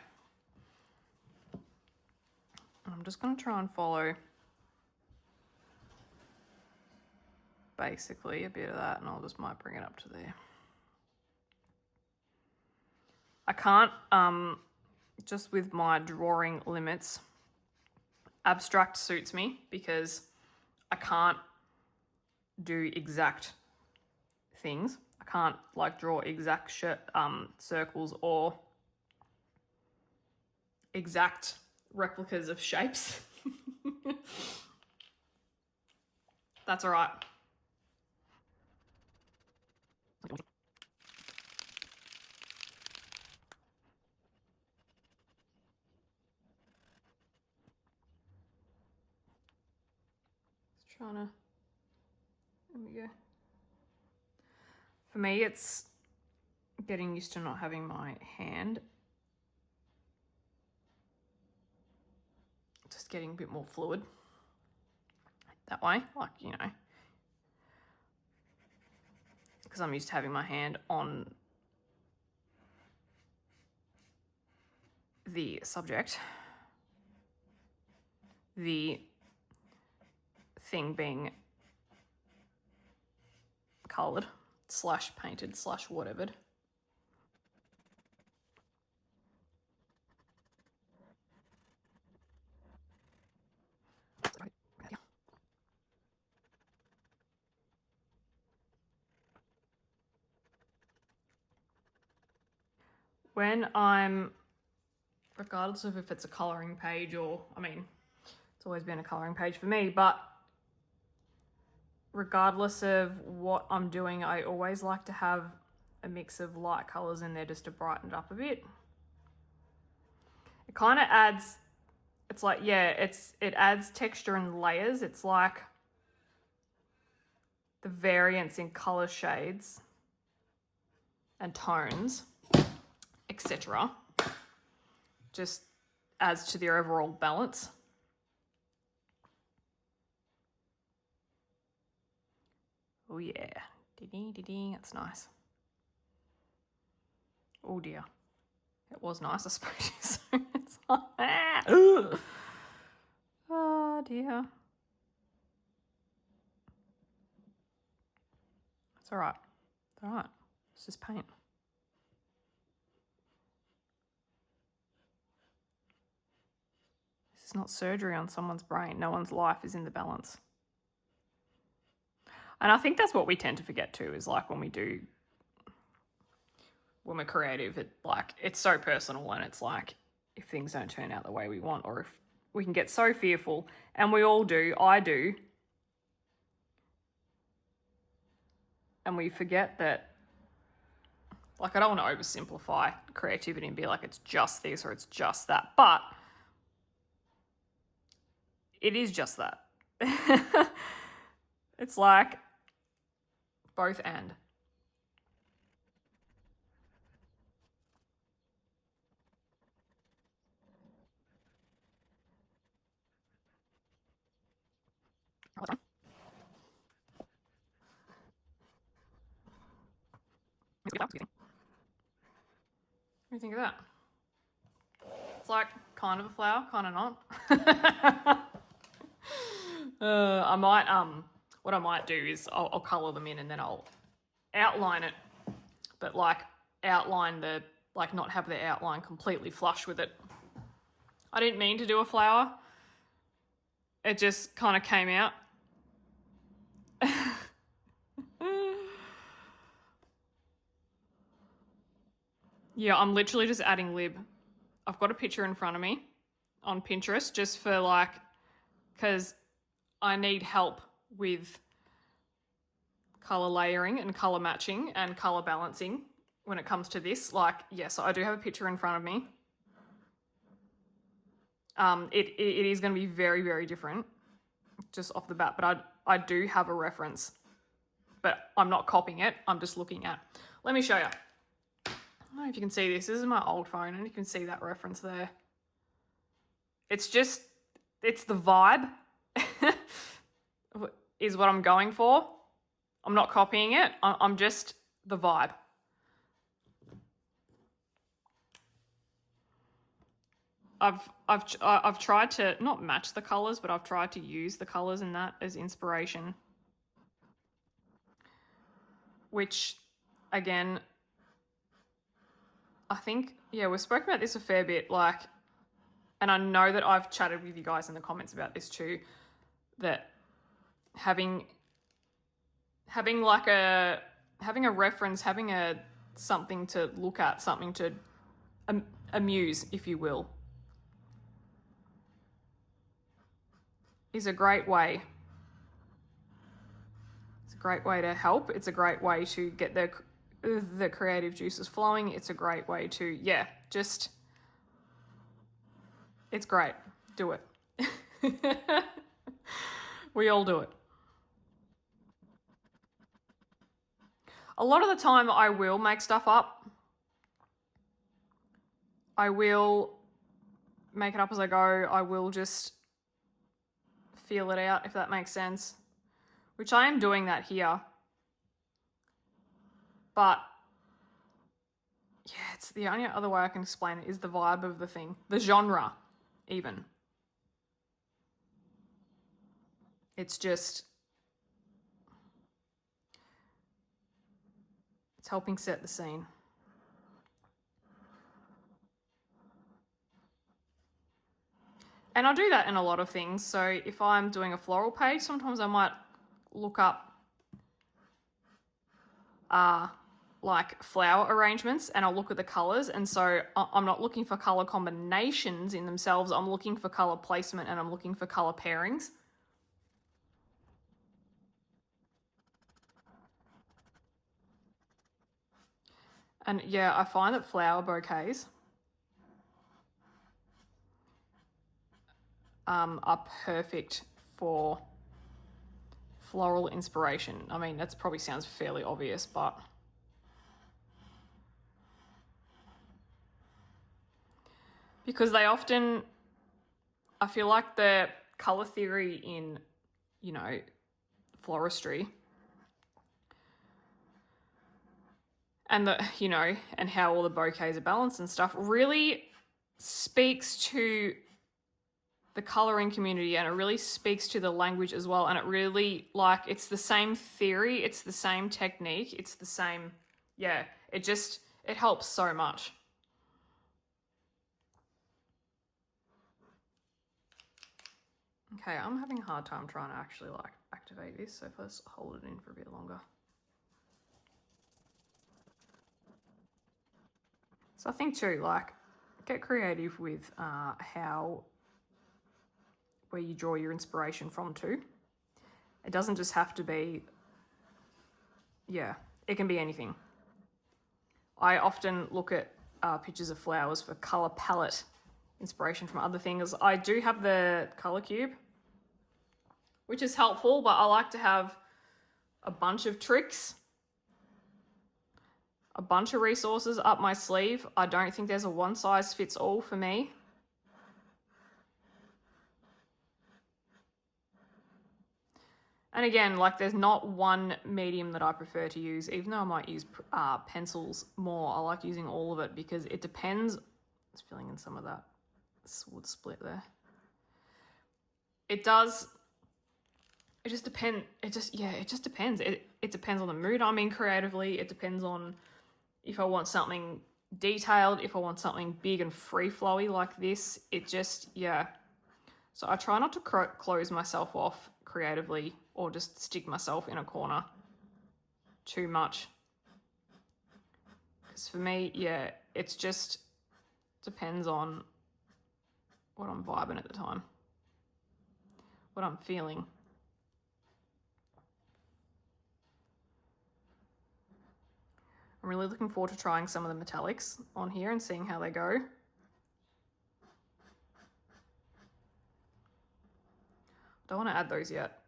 I'm just going to try and follow basically a bit of that, and I'll just might bring it up to there. I can't, just with my drawing limits, abstract suits me because I can't do exact things. I can't like draw exact circles or exact replicas of shapes. That's all right. Just trying to, there we go. For me, it's getting used to not having my hand. Just getting a bit more fluid that way, like, you know, because I'm used to having my hand on the subject, the thing being coloured / painted / whatevered. When I'm, regardless of if it's a colouring page or, I mean, it's always been a colouring page for me, but regardless of what I'm doing, I always like to have a mix of light colours in there just to brighten it up a bit. It kind of adds, it's like, yeah, it adds texture and layers. It's like the variance in colour shades and tones, etc. just adds to the overall balance. Oh yeah, ding, that's nice. Oh dear, it was nice, I suppose. So it's like, oh dear. It's all right. It's all right. It's just paint. This is not surgery on someone's brain. No one's life is in the balance. And I think that's what we tend to forget too, is like when we're creative, it's so personal, and it's like if things don't turn out the way we want, or if we can get so fearful, and we all do, I do, and we forget that, like, I don't want to oversimplify creativity and be like it's just this or it's just that, but it is just that. It's like both and. What do you think of that? It's like kind of a flower, kind of not. I might, what I might do is I'll colour them in and then I'll outline it. But like outline the, like not have the outline completely flush with it. I didn't mean to do a flower. It just kind of came out. Yeah, I'm literally just adding lib. I've got a picture in front of me on Pinterest just for like, because I need help with color layering and color matching and color balancing when it comes to this. Like, yes, I do have a picture in front of me. It is going to be very, very different just off the bat, but I do have a reference, but I'm not copying it. I'm just looking at, let me show you. I don't know if you can see this. This is my old phone and you can see that reference there. It's just, it's the vibe is what I'm going for. I'm not copying it. I'm just the vibe. I've tried to not match the colors, but I've tried to use the colors in that as inspiration. Which, again, I think, yeah, we've spoken about this a fair bit, like, and I know that I've chatted with you guys in the comments about this too, that having a reference, having something to look at, something to amuse, if you will, is a great way. It's a great way to help. It's a great way to get the creative juices flowing. It's a great way to, yeah, just, it's great. Do it. We all do it. A lot of the time I will make stuff up. I will make it up as I go. I will just feel it out, if that makes sense, which I am doing that here. But yeah, it's the only other way I can explain it is the vibe of the thing, the genre even. It's just, it's helping set the scene. And I'll do that in a lot of things. So if I'm doing a floral page, sometimes I might look up like flower arrangements and I'll look at the colors. And so I'm not looking for color combinations in themselves. I'm looking for color placement and I'm looking for color pairings. And yeah, I find that flower bouquets are perfect for floral inspiration. I mean, that probably sounds fairly obvious, but because they often, I feel like the color theory in, you know, floristry and the, you know, and how all the bouquets are balanced and stuff really speaks to the coloring community, and it really speaks to the language as well. And it really, like, it's the same theory, it's the same technique, it's the same, yeah, it helps so much. Okay, I'm having a hard time trying to actually like activate this, so let's hold it in for a bit longer. So I think too, like, get creative with where you draw your inspiration from too. It doesn't just have to be, yeah, it can be anything. I often look at pictures of flowers for color palette inspiration from other things. I do have the color cube, which is helpful, but I like to have a bunch of tricks, a bunch of resources up my sleeve. I don't think there's a one size fits all for me. And again, like, there's not one medium that I prefer to use, even though I might use pencils more. I like using all of it because it depends. Just filling in some of that wood split there. It does. It just depends. It just depends. It depends on the mood I'm in creatively. It depends on if I want something detailed, if I want something big and free flowy like this, it just, yeah. So I try not to close myself off creatively or just stick myself in a corner too much. Because for me, yeah, it's just depends on what I'm vibing at the time, what I'm feeling. I'm really looking forward to trying some of the metallics on here and seeing how they go. Don't want to add those yet.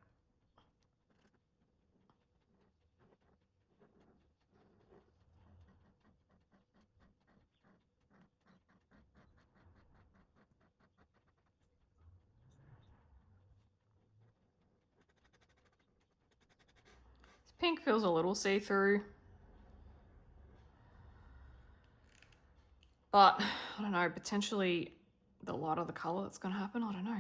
This pink feels a little see-through. But, I don't know, potentially the lighter the colour that's going to happen, I don't know.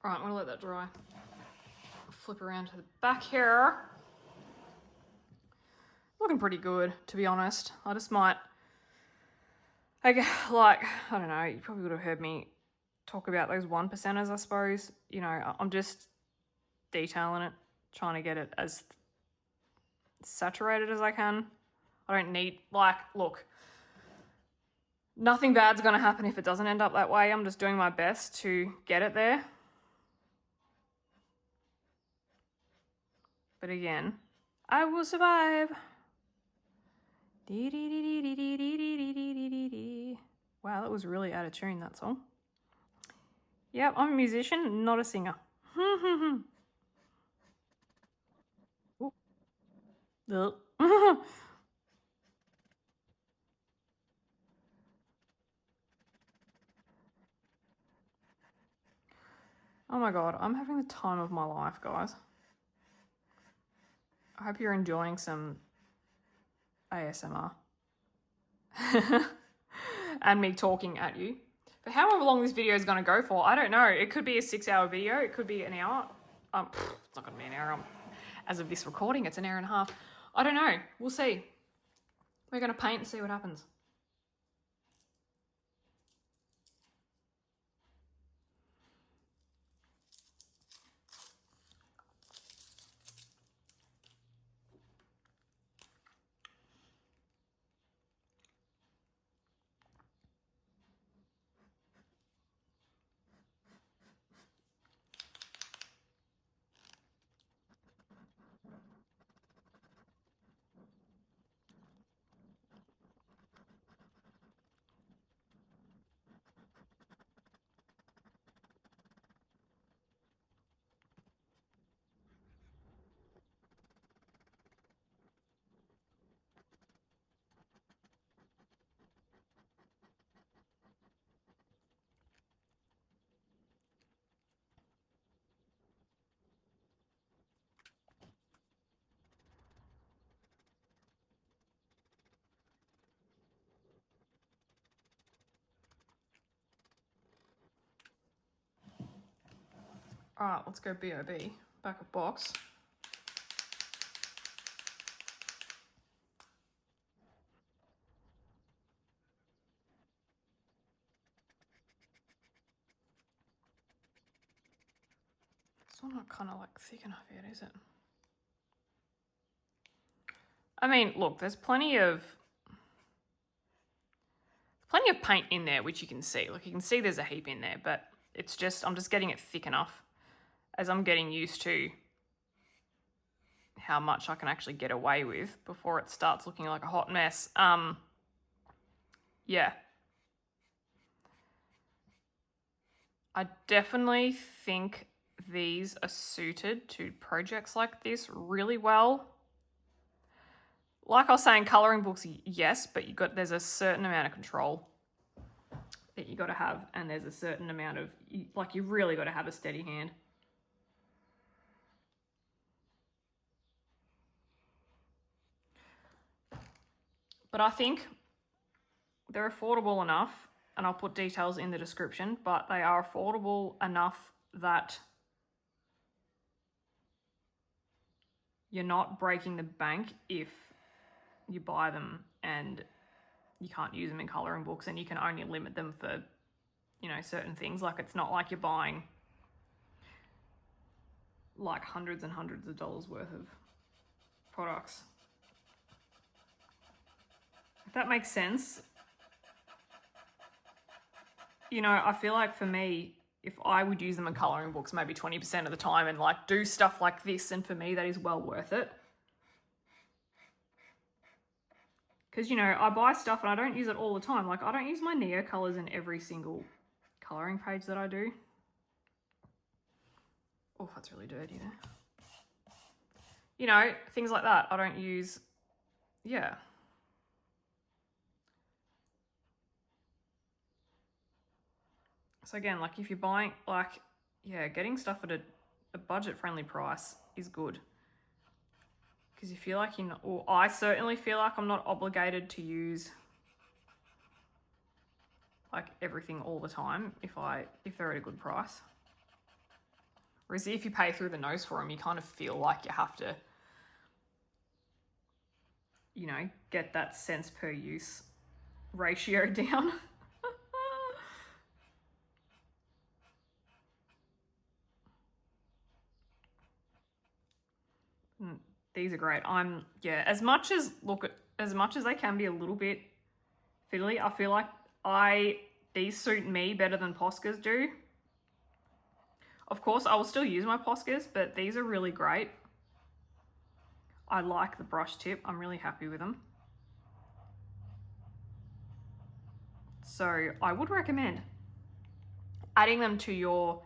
All right, I'm going to let that dry. Flip around to the back here. Looking pretty good, to be honest. I just might, I don't know, you probably would have heard me talk about those 1%ers, I suppose. You know, I'm just detailing it, trying to get it as saturated as I can. I don't need, look, nothing bad's going to happen if it doesn't end up that way. I'm just doing my best to get it there. But again, I will survive. Wow, that was really out of tune, that song. Yep, I'm a musician, not a singer. Oh my god, I'm having the time of my life, guys. I hope you're enjoying some ASMR. And me talking at you. For however long this video is going to go for, I don't know. It could be a 6-hour video. It could be an hour. It's not going to be an hour. As of this recording, it's an hour and a half. I don't know. We'll see. We're going to paint and see what happens. All right, let's go BOB. Back of box. It's not kind of like thick enough yet, is it? I mean, look, there's plenty of paint in there, which you can see. Like, you can see there's a heap in there, but it's just, I'm just getting it thick enough as I'm getting used to how much I can actually get away with before it starts looking like a hot mess. Yeah. I definitely think these are suited to projects like this really well. Like I was saying, colouring books, yes, but there's a certain amount of control that you got to have, and there's a certain amount of, you really got to have a steady hand. But I think they're affordable enough, and I'll put details in the description, but they are affordable enough that you're not breaking the bank if you buy them and you can't use them in colouring books, and you can only limit them for, you know, certain things. Like, it's not like you're buying like hundreds and hundreds of dollars worth of products. If that makes sense. You know, I feel like for me, if I would use them in colouring books maybe 20% of the time and like do stuff like this, and for me that is well worth it. Because, you know, I buy stuff and I don't use it all the time. Like, I don't use my Neo colours in every single colouring page that I do. Oh, that's really dirty there. You know, things like that I don't use, yeah. So again, like if you're buying, like, yeah, getting stuff at a budget-friendly price is good. Because you feel like you're not, or I certainly feel like I'm not obligated to use like everything all the time if they're at a good price. Whereas if you pay through the nose for them, you kind of feel like you have to, you know, get that cents per use ratio down. These are great. Yeah, as much as they can be a little bit fiddly, I feel like these suit me better than Poscas do. Of course, I will still use my Poscas, but these are really great. I like the brush tip. I'm really happy with them. So I would recommend adding them to your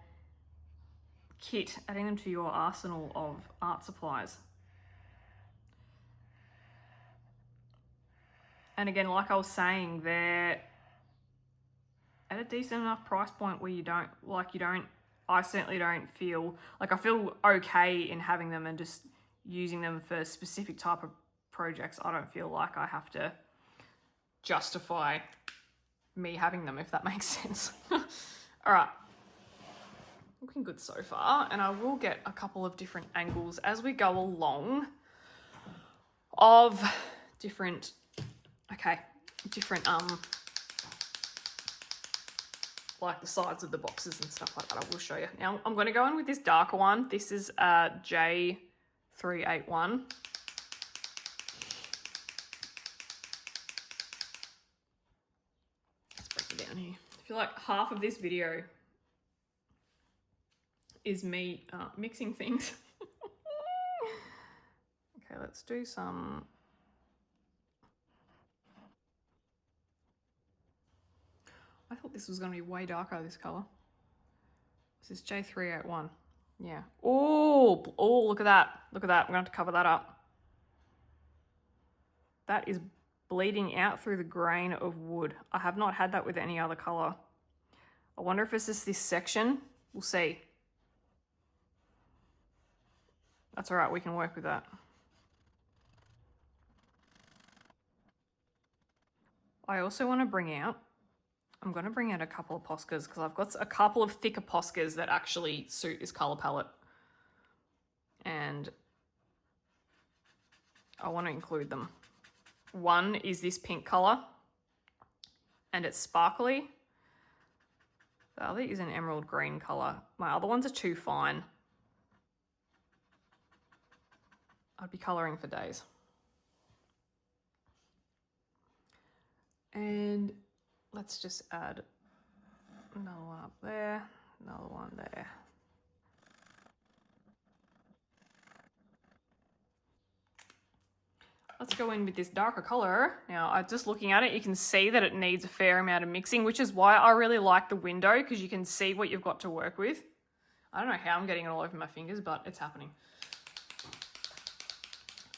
kit, adding them to your arsenal of art supplies. And again, like I was saying, they're at a decent enough price point where I certainly don't feel, like I feel okay in having them and just using them for specific type of projects. I don't feel like I have to justify me having them, if that makes sense. All right. Looking good so far, and I will get a couple of different angles as we go along of different like the sides of the boxes and stuff like that. I will show you. Now I'm going to go in with this darker one. This is J381. Let's break it down here. I feel like half of this video is me mixing things. Okay, let's do some. I thought this was going to be way darker, this colour. This is J381. Yeah. Oh, look at that. Look at that. I'm going to have to cover that up. That is bleeding out through the grain of wood. I have not had that with any other colour. I wonder if it's just this section. We'll see. That's all right. We can work with that. I also want to bring out, I'm going to bring out a couple of Poscas because I've got a couple of thicker Poscas that actually suit this colour palette. And I want to include them. One is this pink colour and it's sparkly. The other is an emerald green colour. My other ones are too fine. I'd be colouring for days. And let's just add another one up there, another one there. Let's go in with this darker colour. Now, just looking at it, you can see that it needs a fair amount of mixing, which is why I really like the window, because you can see what you've got to work with. I don't know how I'm getting it all over my fingers, but it's happening.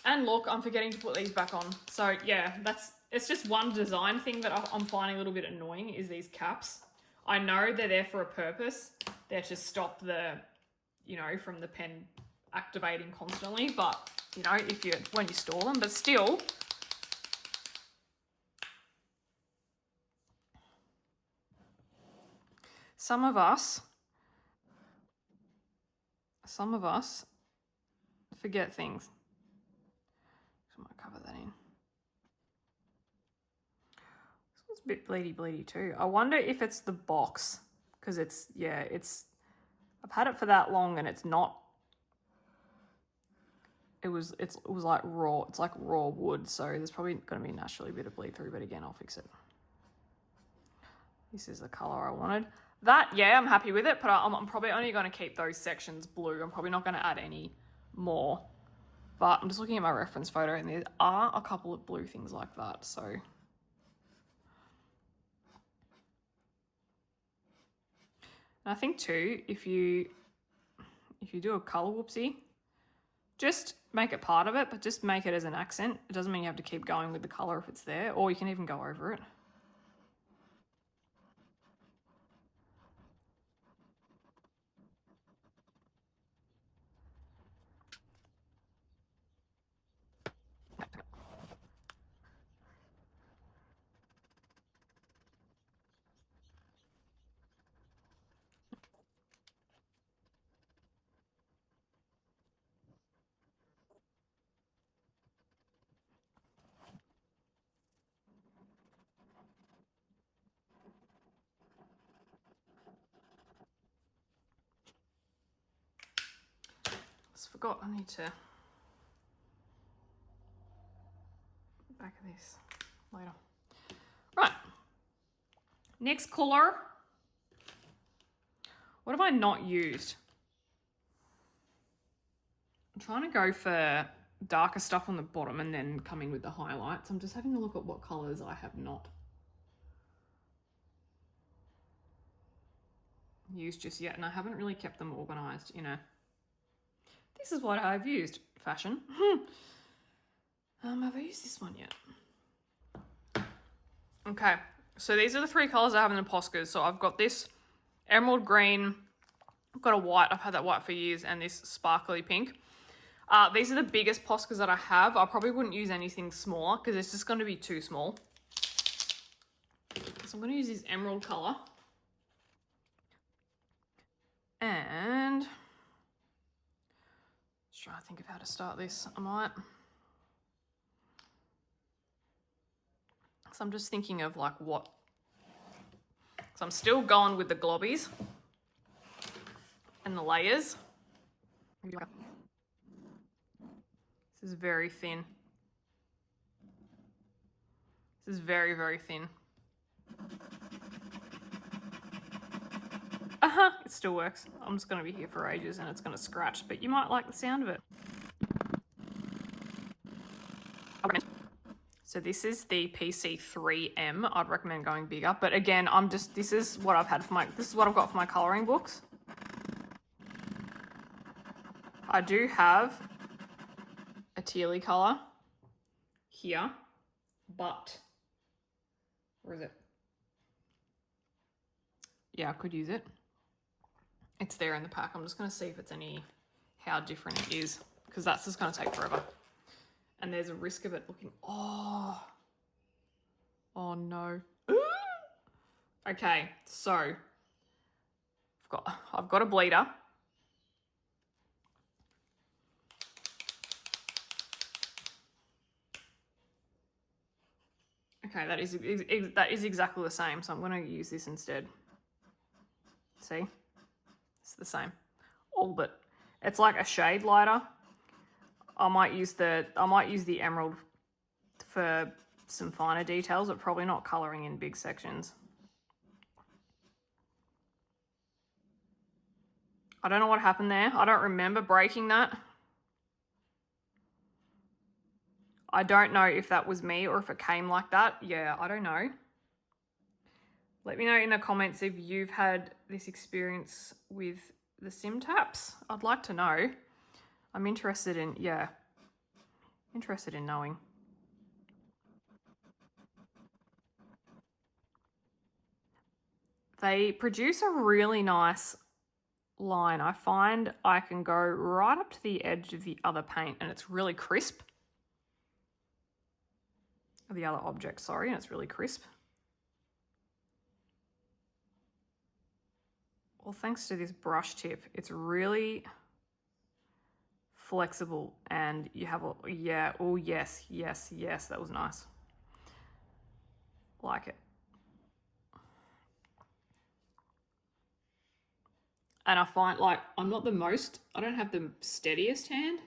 And look, I'm forgetting to put these back on. So yeah, it's just one design thing that I'm finding a little bit annoying is these caps. I know they're there for a purpose. They're to stop the, you know, from the pen activating constantly, but you know, when you store them, but still, some of us forget things. I might cover that in. This one's a bit bleedy too. I wonder if it's the box, because it's, yeah, it's, I've had it for that long and it's not, it was like raw, it's like raw wood, so there's probably going to be naturally a bit of bleed through, but again, I'll fix it. This is the color I wanted. That, yeah, I'm happy with it, but I'm probably only going to keep those sections blue. I'm probably not going to add any more. But I'm just looking at my reference photo and there are a couple of blue things like that, so. And I think too, if you do a color whoopsie, just make it part of it, but just make it as an accent. It doesn't mean you have to keep going with the color if it's there, or you can even go over it. I forgot I need to back of this later. Right, next color. What have I not used? I'm trying to go for darker stuff on the bottom and then come in with the highlights. I'm just having a look at what colors I have not used just yet, and I haven't really kept them organized, you know. This is what I've used, fashion. Have I used this one yet? Okay, so these are the three colors I have in the Poscas. So I've got this emerald green, I've got a white, I've had that white for years, and this sparkly pink. These are the biggest Poscas that I have. I probably wouldn't use anything smaller because it's just going to be too small. So I'm going to use this emerald color. And let's try to think of how to start this. I might. So I'm just thinking of like what. So I'm still going with the globbies and the layers. This is very thin. This is very, very thin. It still works. I'm just going to be here for ages and it's going to scratch, but you might like the sound of it. So this is the PC3M. I'd recommend going bigger, but again, this is what I've got for my coloring books. I do have a tealy color here, but where is it? Yeah, I could use it. It's there in the pack. I'm just going to see if it's how different it is, because that's just going to take forever. And there's a risk of it looking, oh no. Okay, so I've got a bleeder. Okay, that is exactly the same, so I'm going to use this instead. See? It's the same. All but it's like a shade lighter. I might use the emerald for some finer details, but probably not coloring in big sections. I don't know what happened there. I don't remember breaking that. I don't know if that was me or if it came like that. Yeah, I don't know. Let me know in the comments if you've had this experience with the SimTaps. I'd like to know. I'm interested in knowing. They produce a really nice line. I find I can go right up to the edge of the other paint and it's really crisp. The other object, sorry, and it's really crisp. well, thanks to this brush tip, it's really flexible, and you have a, yeah, oh yes, yes, yes, that was nice. Like it. And I find, like, I don't have the steadiest hand.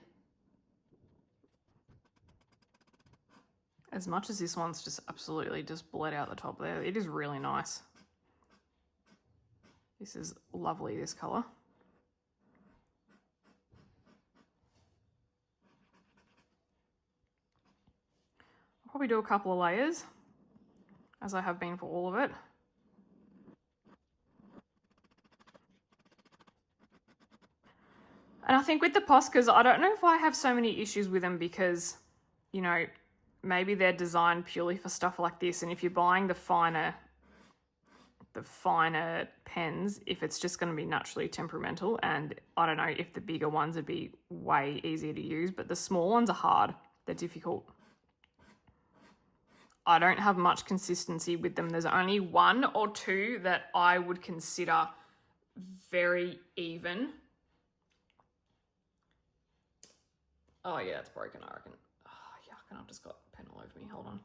As much as this one's just absolutely just bled out the top there, it is really nice. This is lovely, this color. I'll probably do a couple of layers, as I have been for all of it. And I think with the Poscas, I don't know if I have so many issues with them because, you know, maybe they're designed purely for stuff like this. And if you're buying the finer pens, if it's just going to be naturally temperamental, and I don't know if the bigger ones would be way easier to use, but the small ones are hard. They're difficult. I don't have much consistency with them. There's only one or two that I would consider very even. Oh yeah, it's broken, I reckon. Oh, yuck, and I've just got pen all over me. Hold on.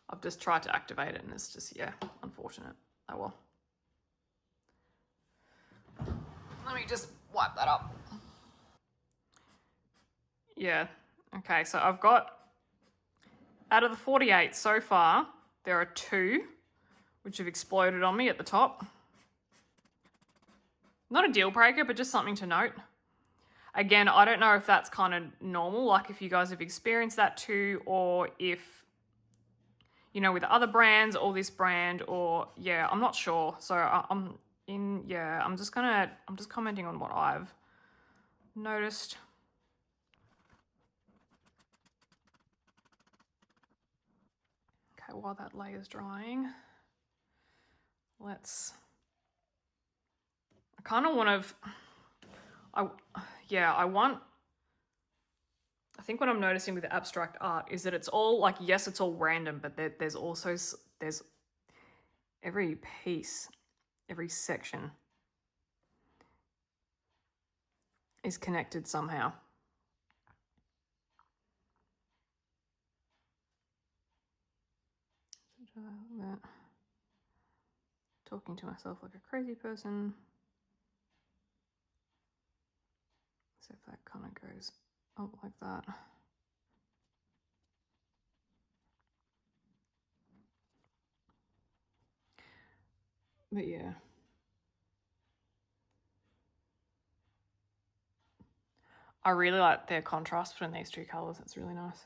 I've just tried to activate it and it's just, yeah, unfortunate. Oh well. Let me just wipe that up. Yeah, okay, so I've got, out of the 48 so far, there are 2 which have exploded on me at the top. Not a deal breaker, but just something to note. Again, I don't know if that's kind of normal, like if you guys have experienced that too, or if, you know, with other brands or this brand, or yeah, I'm not sure. So I'm just commenting on what I've noticed. Okay, while that layer's drying, I kind of want to, I think what I'm noticing with the abstract art is that it's all like, yes, it's all random, but there's every piece, every section is connected somehow. Talking to myself like a crazy person. So if that kind of goes up like that. But yeah. I really like their contrast between these 2 colours. It's really nice.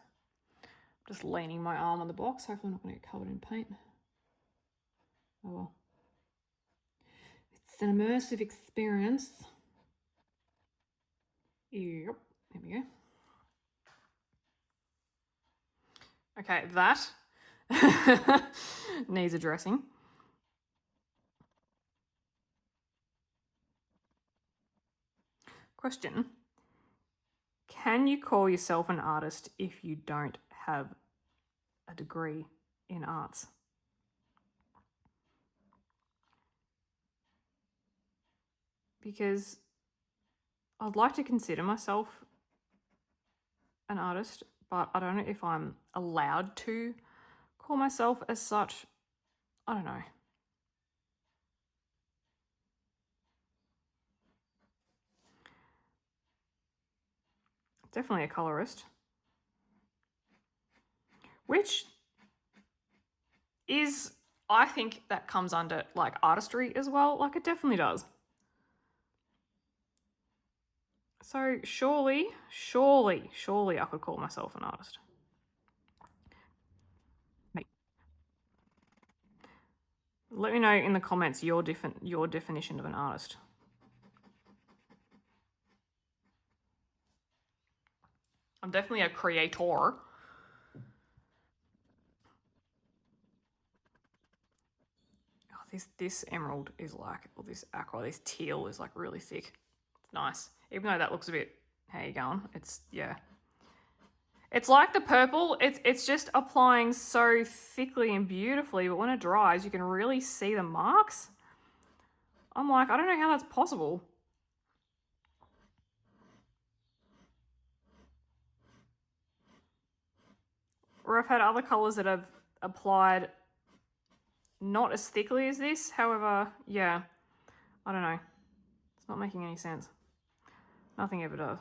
Just leaning my arm on the box. Hopefully I'm not going to get covered in paint. Oh well. It's an immersive experience. Yep, there we go. Okay, that needs addressing. Question. Can you call yourself an artist if you don't have a degree in arts? Because I'd like to consider myself an artist, but I don't know if I'm allowed to call myself as such. I don't know. Definitely a colorist. Which is, I think that comes under like artistry as well. Like it definitely does. So surely I could call myself an artist. Let me know in the comments your definition of an artist. I'm definitely a creator. Oh, this emerald is like, or this aqua, this teal is like really thick. It's nice. Even though that looks a bit, how you going? It's, yeah. It's like the purple, it's just applying so thickly and beautifully, but when it dries, you can really see the marks. I'm like, I don't know how that's possible. Or I've had other colours that I've applied not as thickly as this. However, yeah, I don't know. It's not making any sense. Nothing ever does.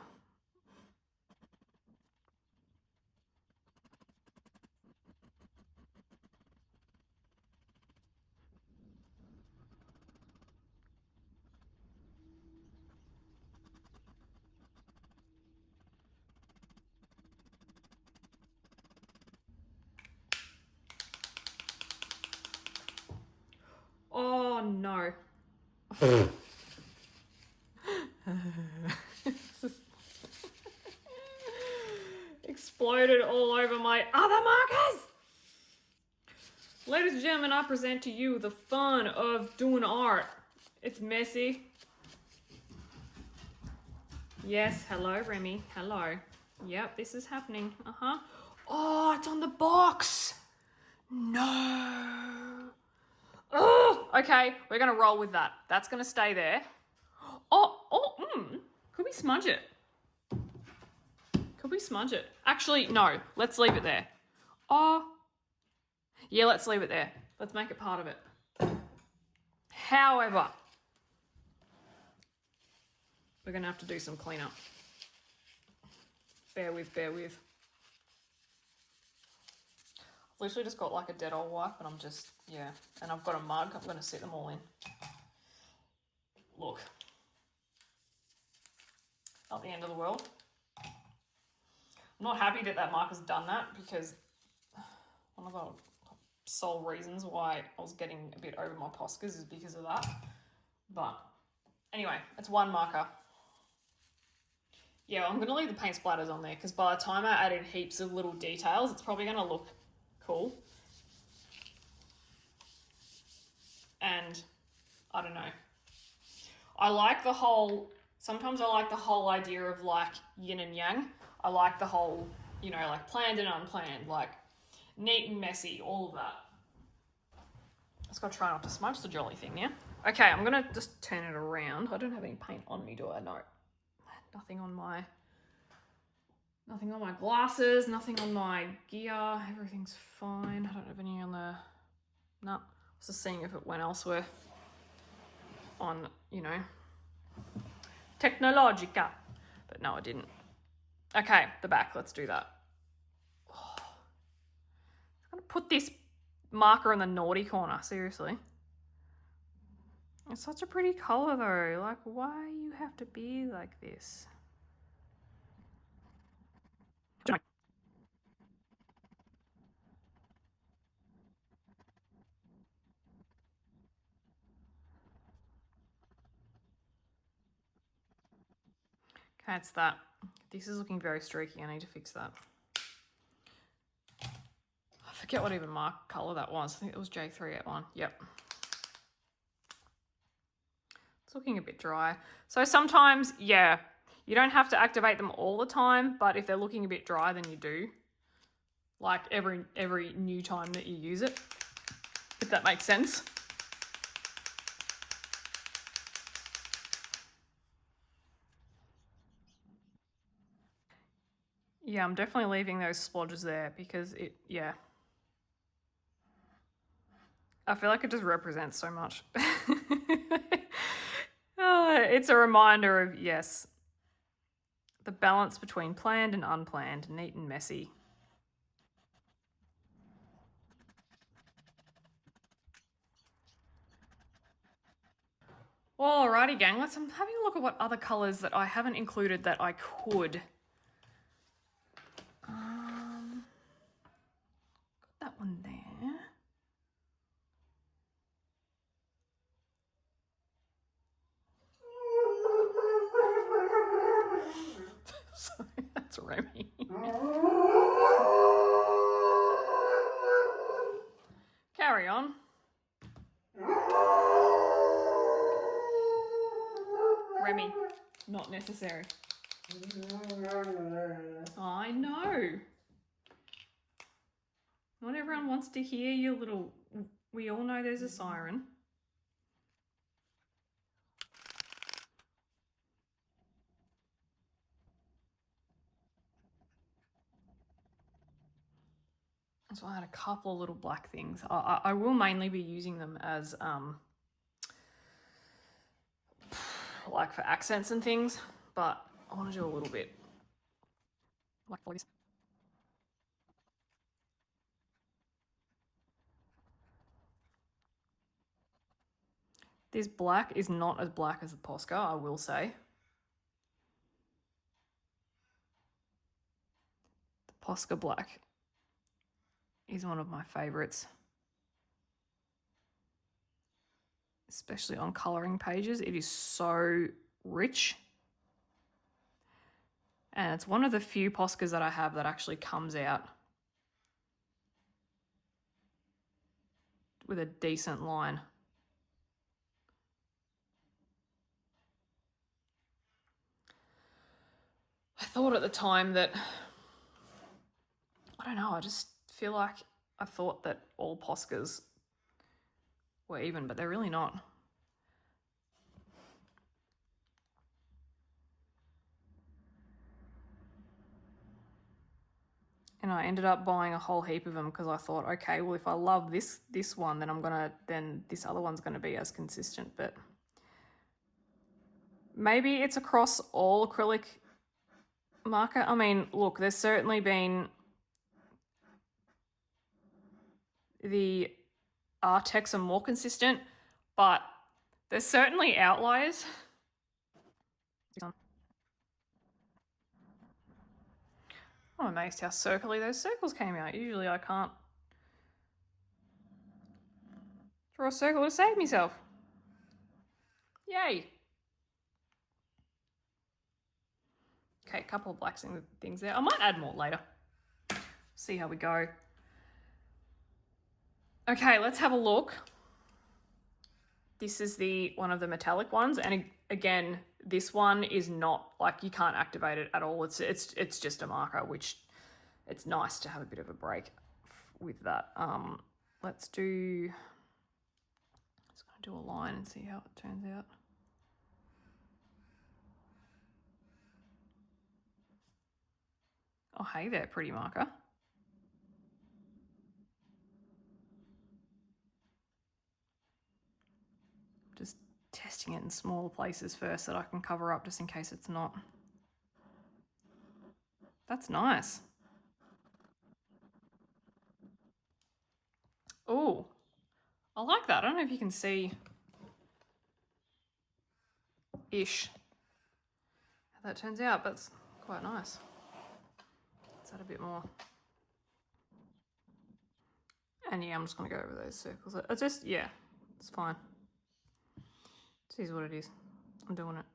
Oh no. Exploded all over my other markers. Ladies and gentlemen, I present to you the fun of doing art. It's messy. Yes, hello Remy, hello. Yep, this is happening, Oh, it's on the box. No. Oh, okay, we're gonna roll with that. That's gonna stay there. Could we smudge it? Could we smudge it? Actually, no, let's leave it there. Oh, yeah, let's leave it there. Let's make it part of it. However, we're gonna have to do some cleanup. Bear with, bear with. I've literally just got like a dead old wipe, and I'm just, yeah. And I've got a mug, I'm gonna set them all in. Look. Not the end of the world. I'm not happy that that marker's done that, because one of the sole reasons why I was getting a bit over my Poscas is because of that. But anyway, it's one marker. Yeah, I'm going to leave the paint splatters on there, because by the time I add in heaps of little details, it's probably going to look cool. And I don't know. I like the whole, sometimes I like the whole idea of like yin and yang. I like the whole, you know, like planned and unplanned, like neat and messy, all of that. Just gotta try not to smudge the jolly thing, yeah? Okay, I'm gonna just turn it around. I don't have any paint on me, do I? No. Nothing on my glasses, nothing on my gear. Everything's fine. I don't have any on the, no. I was just seeing if it went elsewhere on, you know, Technologica. But no, I didn't. Okay, the back, let's do that. Oh, I'm gonna put this marker in the naughty corner, seriously. It's such a pretty colour though. Like, why you have to be like this? Okay, it's that. This is looking very streaky. I need to fix that. I forget what even mark colour that was. I think it was J381. Yep. It's looking a bit dry. So sometimes, yeah, you don't have to activate them all the time, but if they're looking a bit dry, then you do. Like every new time that you use it, if that makes sense. Yeah, I'm definitely leaving those splodges there because it, yeah. I feel like it just represents so much. It's a reminder of, yes, the balance between planned and unplanned, neat and messy. Well, alrighty gang, I'm having a look at what other colours that I haven't included that I could. Got that one there. Sorry, that's Remy. Carry on. Remy, not necessary. I know. Not everyone wants to hear your little... We all know there's a siren. So I had a couple of little black things. I will mainly be using them as like for accents and things, but I want to do a little bit like for this. This black is not as black as the Posca, I will say. The Posca black is one of my favorites, especially on coloring pages. It is so rich. And it's one of the few Poscas that I have that actually comes out with a decent line. I thought at the time that, I don't know, I just feel like I thought that all Poscas were even, but they're really not. And I ended up buying a whole heap of them because I thought, okay, well, if I love this one, then this other one's gonna be as consistent. But maybe it's across all acrylic marker. I mean, look, there's certainly been the Arrtx are more consistent, but there's certainly outliers. I'm amazed how circly those circles came out. Usually I can't draw a circle to save myself. Yay. Okay, a couple of black things there. I might add more later. See how we go. Okay, let's have a look. This is one of the metallic ones, and again, this one is not, like, you can't activate it at all. It's just a marker, which it's nice to have a bit of a break with that. Let's do, just gonna do a line and see how it turns out. Oh, hey there, pretty marker. Just testing it in smaller places first that I can cover up just in case it's not. That's nice. Oh, I like that. I don't know if you can see ish how that turns out, but it's quite nice. Let's add a bit more. And yeah, I'm just gonna go over those circles. It's just, yeah, it's fine. It is what it is. I'm doing it.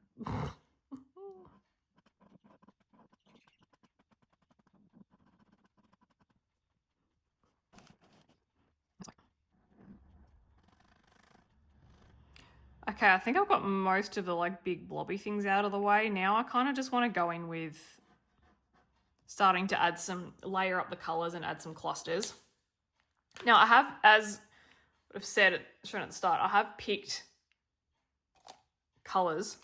Okay, I think I've got most of the like big blobby things out of the way. Now I kind of just want to go in with starting to add layer up the colors and add some clusters. Now I have, as I've shown at the start, I have picked colors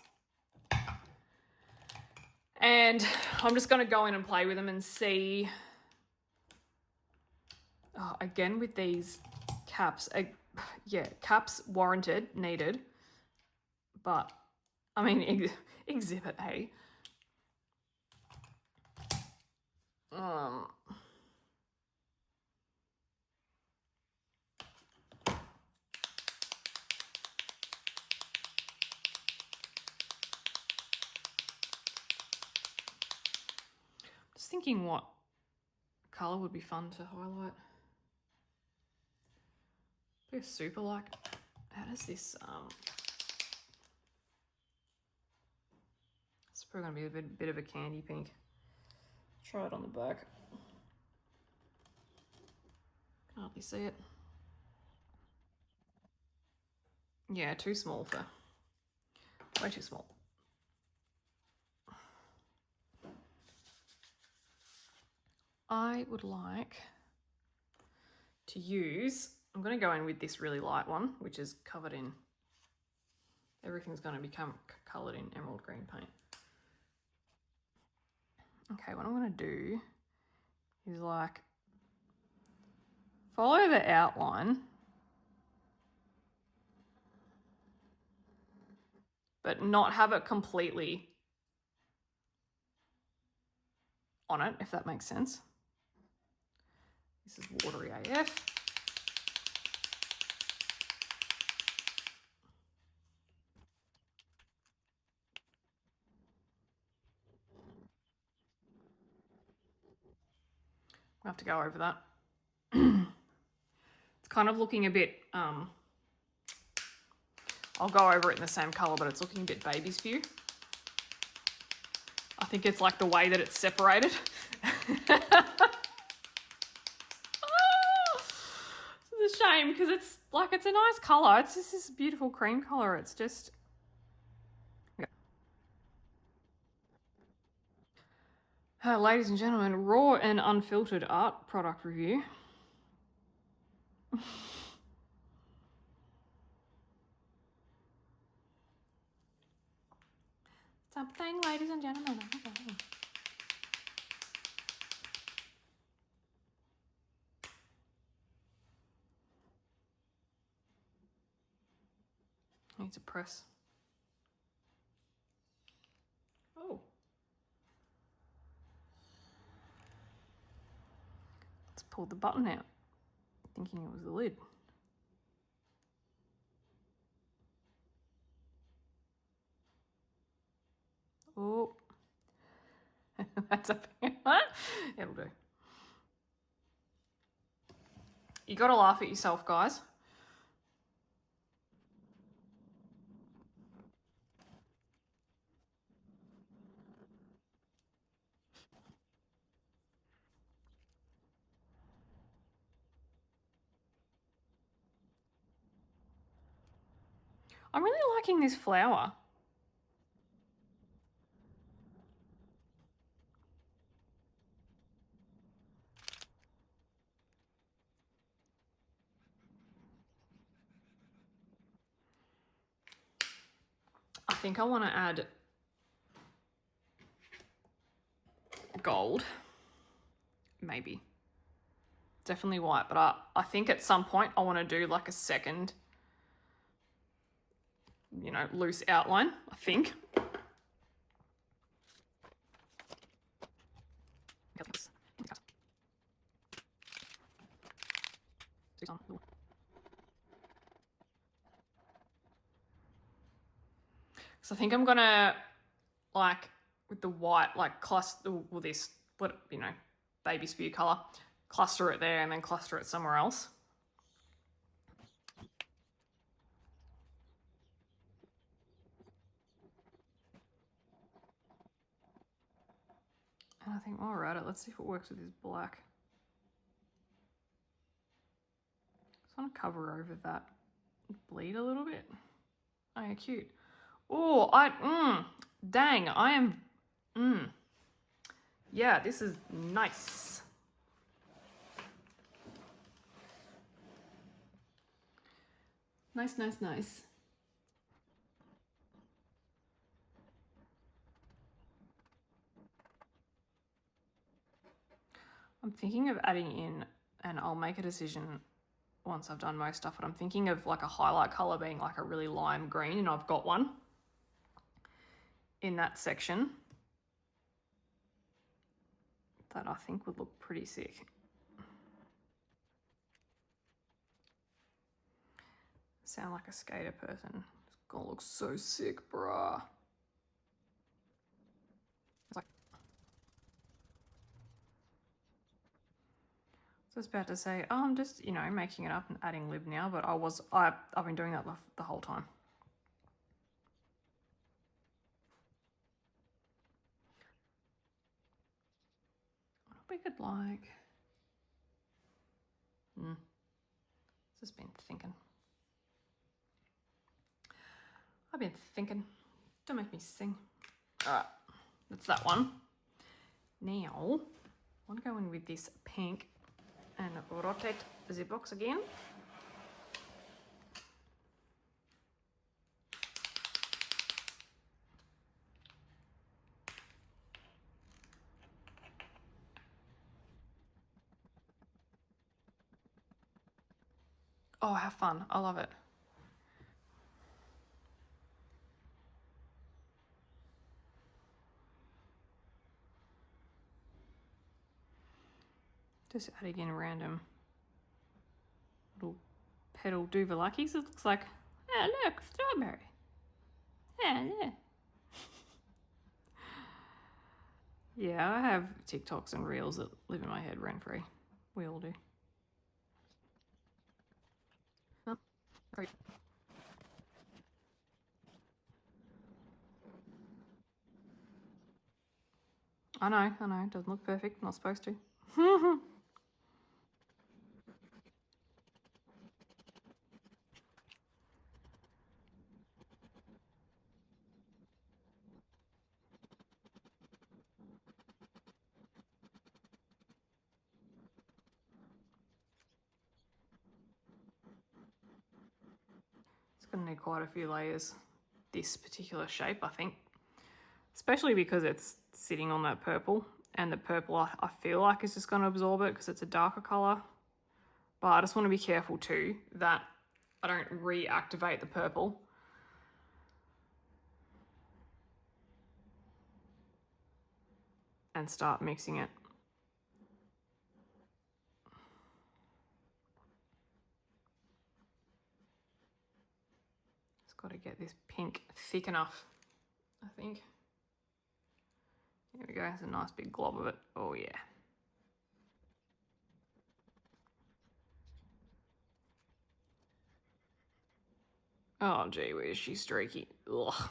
and I'm just going to go in and play with them and see. Oh, again with these caps, yeah, caps warranted, needed, but I mean, exhibit A. Just thinking what color would be fun to highlight. They're super like, how does this, it's probably gonna be a bit of a candy pink. Try it on the back. Can hardly see it. Yeah, too small for, way too small. I would like to use, I'm going to go in with this really light one, which is covered in, everything's going to become coloured in emerald green paint. Okay, what I'm going to do is like follow the outline, but not have it completely on it, if that makes sense. This is watery AF. I have to go over that. It's kind of looking a bit, I'll go over it in the same color, but it's looking a bit baby spew. I think it's like the way that it's separated. It's a shame because it's like, it's a nice color. It's just this beautiful cream color. It's just, ladies and gentlemen, raw and unfiltered art product review. Something, ladies and gentlemen. Okay. Needs a press. Oh. Let's pull the button out, thinking it was the lid. Oh. That's a it'll do. You gotta laugh at yourself, guys. I'm really liking this flower. I think I want to add gold, maybe. Definitely white, but I think at some point I want to do like a second, you know, loose outline, I think. So I think I'm gonna, like, with the white, like cluster, well, this, what, you know, baby spew color, cluster it there and then cluster it somewhere else. And I think, while we're at it, let's see if it works with this black. Just want to cover over that bleed a little bit. Oh, yeah, cute. Oh, dang, I am, yeah, this is nice. Nice, nice, nice. I'm thinking of adding in, and I'll make a decision once I've done most stuff, but I'm thinking of like a highlight color being like a really lime green, and I've got one in that section that I think would look pretty sick. Sound like a skater person. It's gonna look so sick, bruh. It's like, so I was about to say, oh, I'm just, you know, making it up and adding lib now, but I've been doing that the whole time. What if we could like, just been thinking. I've been thinking. Don't make me sing. All right, that's that one. Now, I want to go in with this pink and rotate the zip box again. Oh, how fun. I love it. Just adding in random little petal duvalakis. It looks like, oh look, strawberry. Yeah, yeah. Yeah, I have TikToks and Reels that live in my head rent free. We all do. Oh, great. I know. It doesn't look perfect. Not supposed to. It's going to need quite a few layers, this particular shape, I think. Especially because it's sitting on that purple, and the purple I feel like is just going to absorb it because it's a darker colour. But I just want to be careful too that I don't reactivate the purple. And start mixing it. Just got to get this pink thick enough, I think. Here we go, it's a nice big glob of it. Oh yeah. Oh gee whiz, she's streaky. Ugh.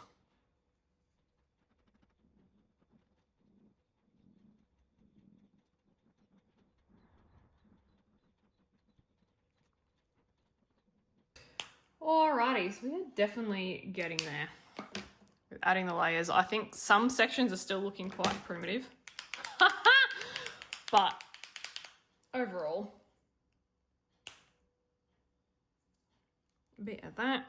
Alrighty, so we're definitely getting there with adding the layers. I think some sections are still looking quite primitive. But overall, a bit of that.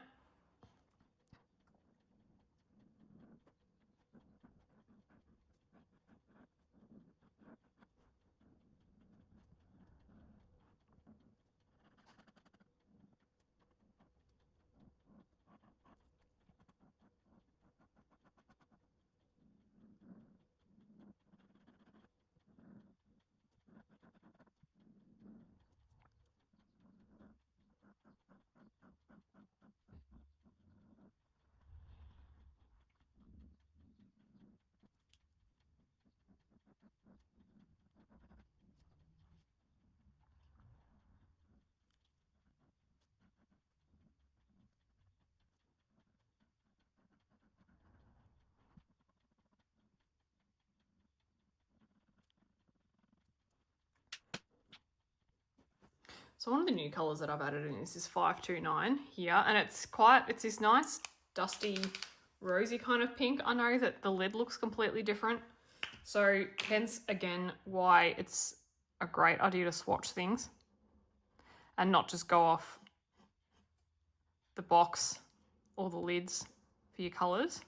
So one of the new colours that I've added in is this 529 here, and it's this nice dusty rosy kind of pink. I know that the lid looks completely different, so hence again why it's a great idea to swatch things and not just go off the box or the lids for your colours.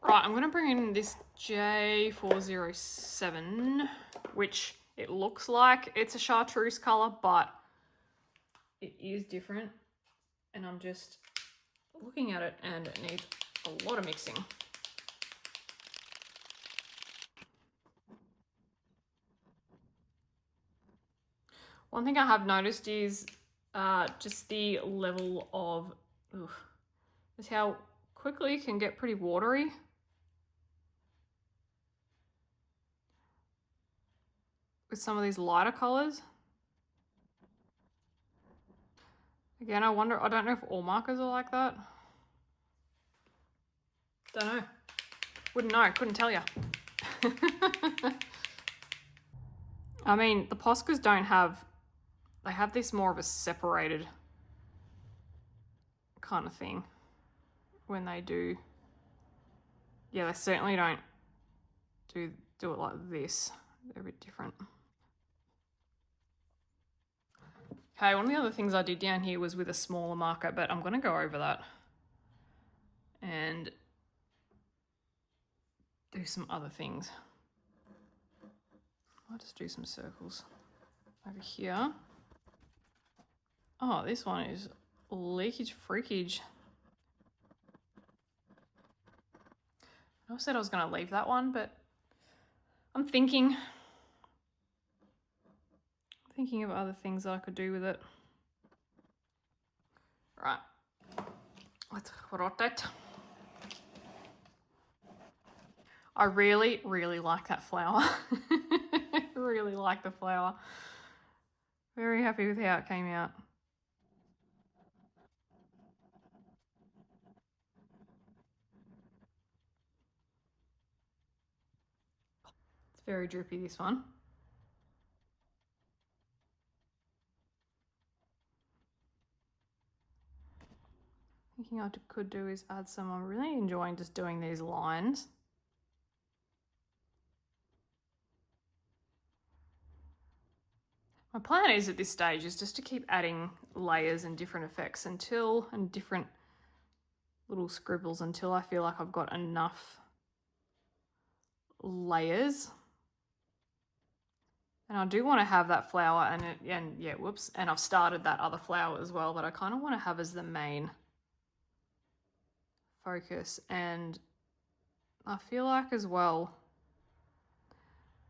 Right, I'm going to bring in this J407, which it looks like it's a chartreuse colour, but it is different. And I'm just looking at it and it needs a lot of mixing. One thing I have noticed is just the level of, just how quickly it can get pretty watery. With some of these lighter colours. Again, I don't know if all markers are like that. Don't know. Wouldn't know, couldn't tell you. I mean, the Poscas they have this more of a separated kind of thing when they do. Yeah, they certainly don't do it like this. They're a bit different. Okay, one of the other things I did down here was with a smaller marker, but I'm going to go over that and do some other things. I'll just do some circles over here. Oh, this one is leakage freakage. I said I was going to leave that one, but I'm thinking of other things that I could do with it. Right, let's rotate. I really, really like that flower. Really like the flower. Very happy with how it came out. It's very drippy, this one. Thinking I could do is add some. I'm really enjoying just doing these lines. My plan is at this stage is just to keep adding layers and different effects and different little scribbles until I feel like I've got enough layers. And I do want to have that flower and yeah, whoops. And I've started that other flower as well that I kind of want to have as the main focus. And I feel like as well,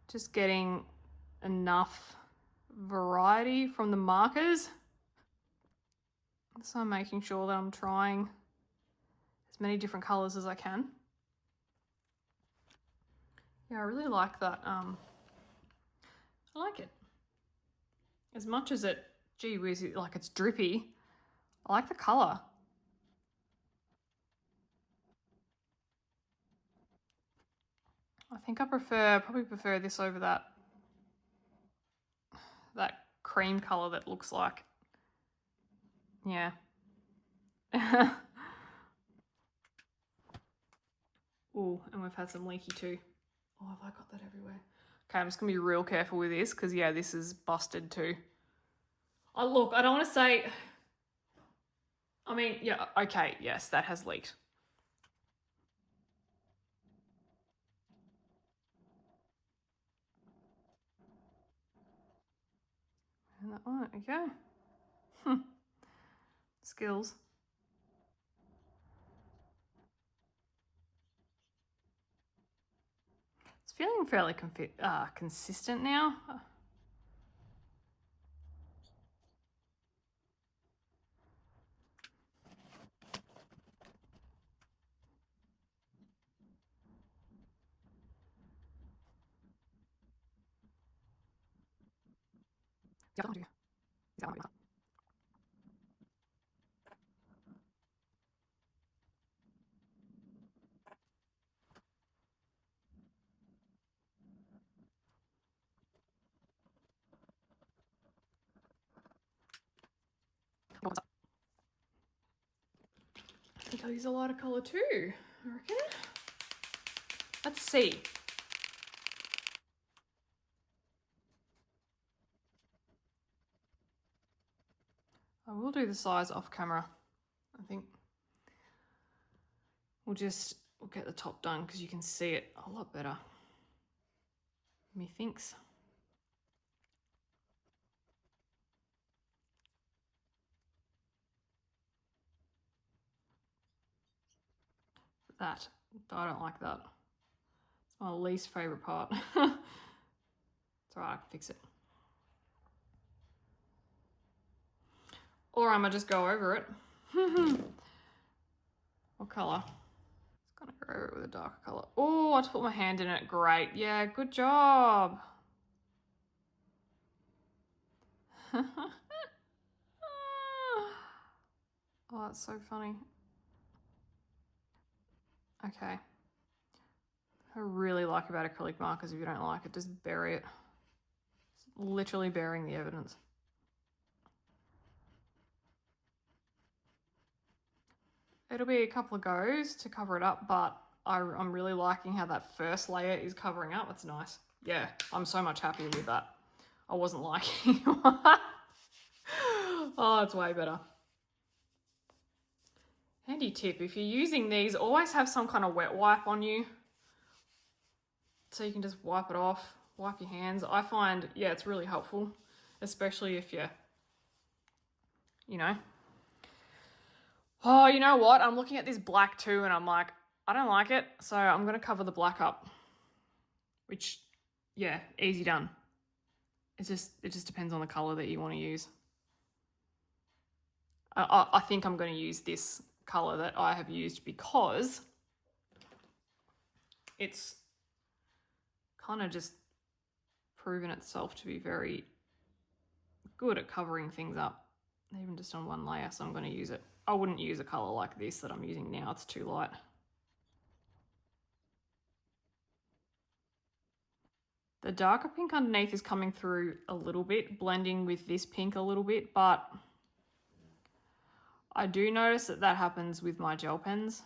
just getting enough variety from the markers. So I'm making sure that I'm trying as many different colors as I can. Yeah, I really like that. I like it. As much as it, gee whiz, like it's drippy, I like the color. I think I probably prefer this over that cream color that looks like, yeah. Oh, and we've had some leaky too. Oh, have I got that everywhere? Okay, I'm just gonna be real careful with this because yeah, this is busted too. Oh, look, I don't want to say, I mean, yeah, okay, yes, that has leaked. And that one, okay. Skills. It's feeling fairly consistent now. I think I'll use a lighter colour too, I reckon. Let's see. I will do the size off camera. I think we'll get the top done because you can see it a lot better. Methinks. That, I don't like that. It's my least favourite part. It's alright, I can fix it. Or I might just go over it. What colour? Just gonna go over it with a darker colour. Oh, I just put my hand in it. Great. Yeah, good job. Oh, that's so funny. Okay. I really like about acrylic markers, if you don't like it, just bury it. It's literally burying the evidence. It'll be a couple of goes to cover it up, but I'm really liking how that first layer is covering up. It's nice. Yeah, I'm so much happier with that. I wasn't liking Oh, it's way better. Handy tip, if you're using these, always have some kind of wet wipe on you. So you can just wipe it off, wipe your hands. I find, yeah, it's really helpful, especially if you're, you know. Oh, you know what? I'm looking at this black too and I'm like, I don't like it. So I'm going to cover the black up, which, yeah, easy done. It just depends on the color that you want to use. I think I'm going to use this color that I have used because it's kind of just proven itself to be very good at covering things up, even just on one layer, so I'm going to use it. I wouldn't use a color like this that I'm using now, it's too light. The darker pink underneath is coming through a little bit, blending with this pink a little bit, but I do notice that that happens with my gel pens.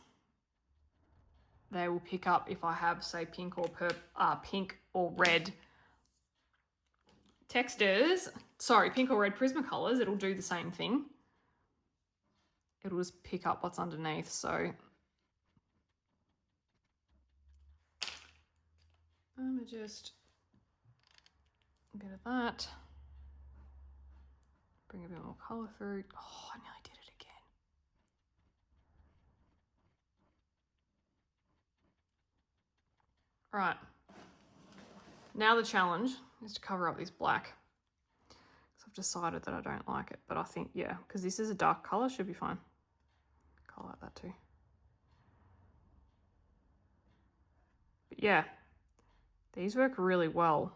They will pick up if I have, say, pink or red textures, sorry, pink or red Prismacolors, it'll do the same thing. It'll just pick up what's underneath, so I'm gonna just a bit of that. Bring a bit more colour through. Oh, I nearly did it again. Right. Now the challenge is to cover up this black. So I've decided that I don't like it, but I think, yeah, because this is a dark colour, should be fine. Colour like that too. But yeah, these work really well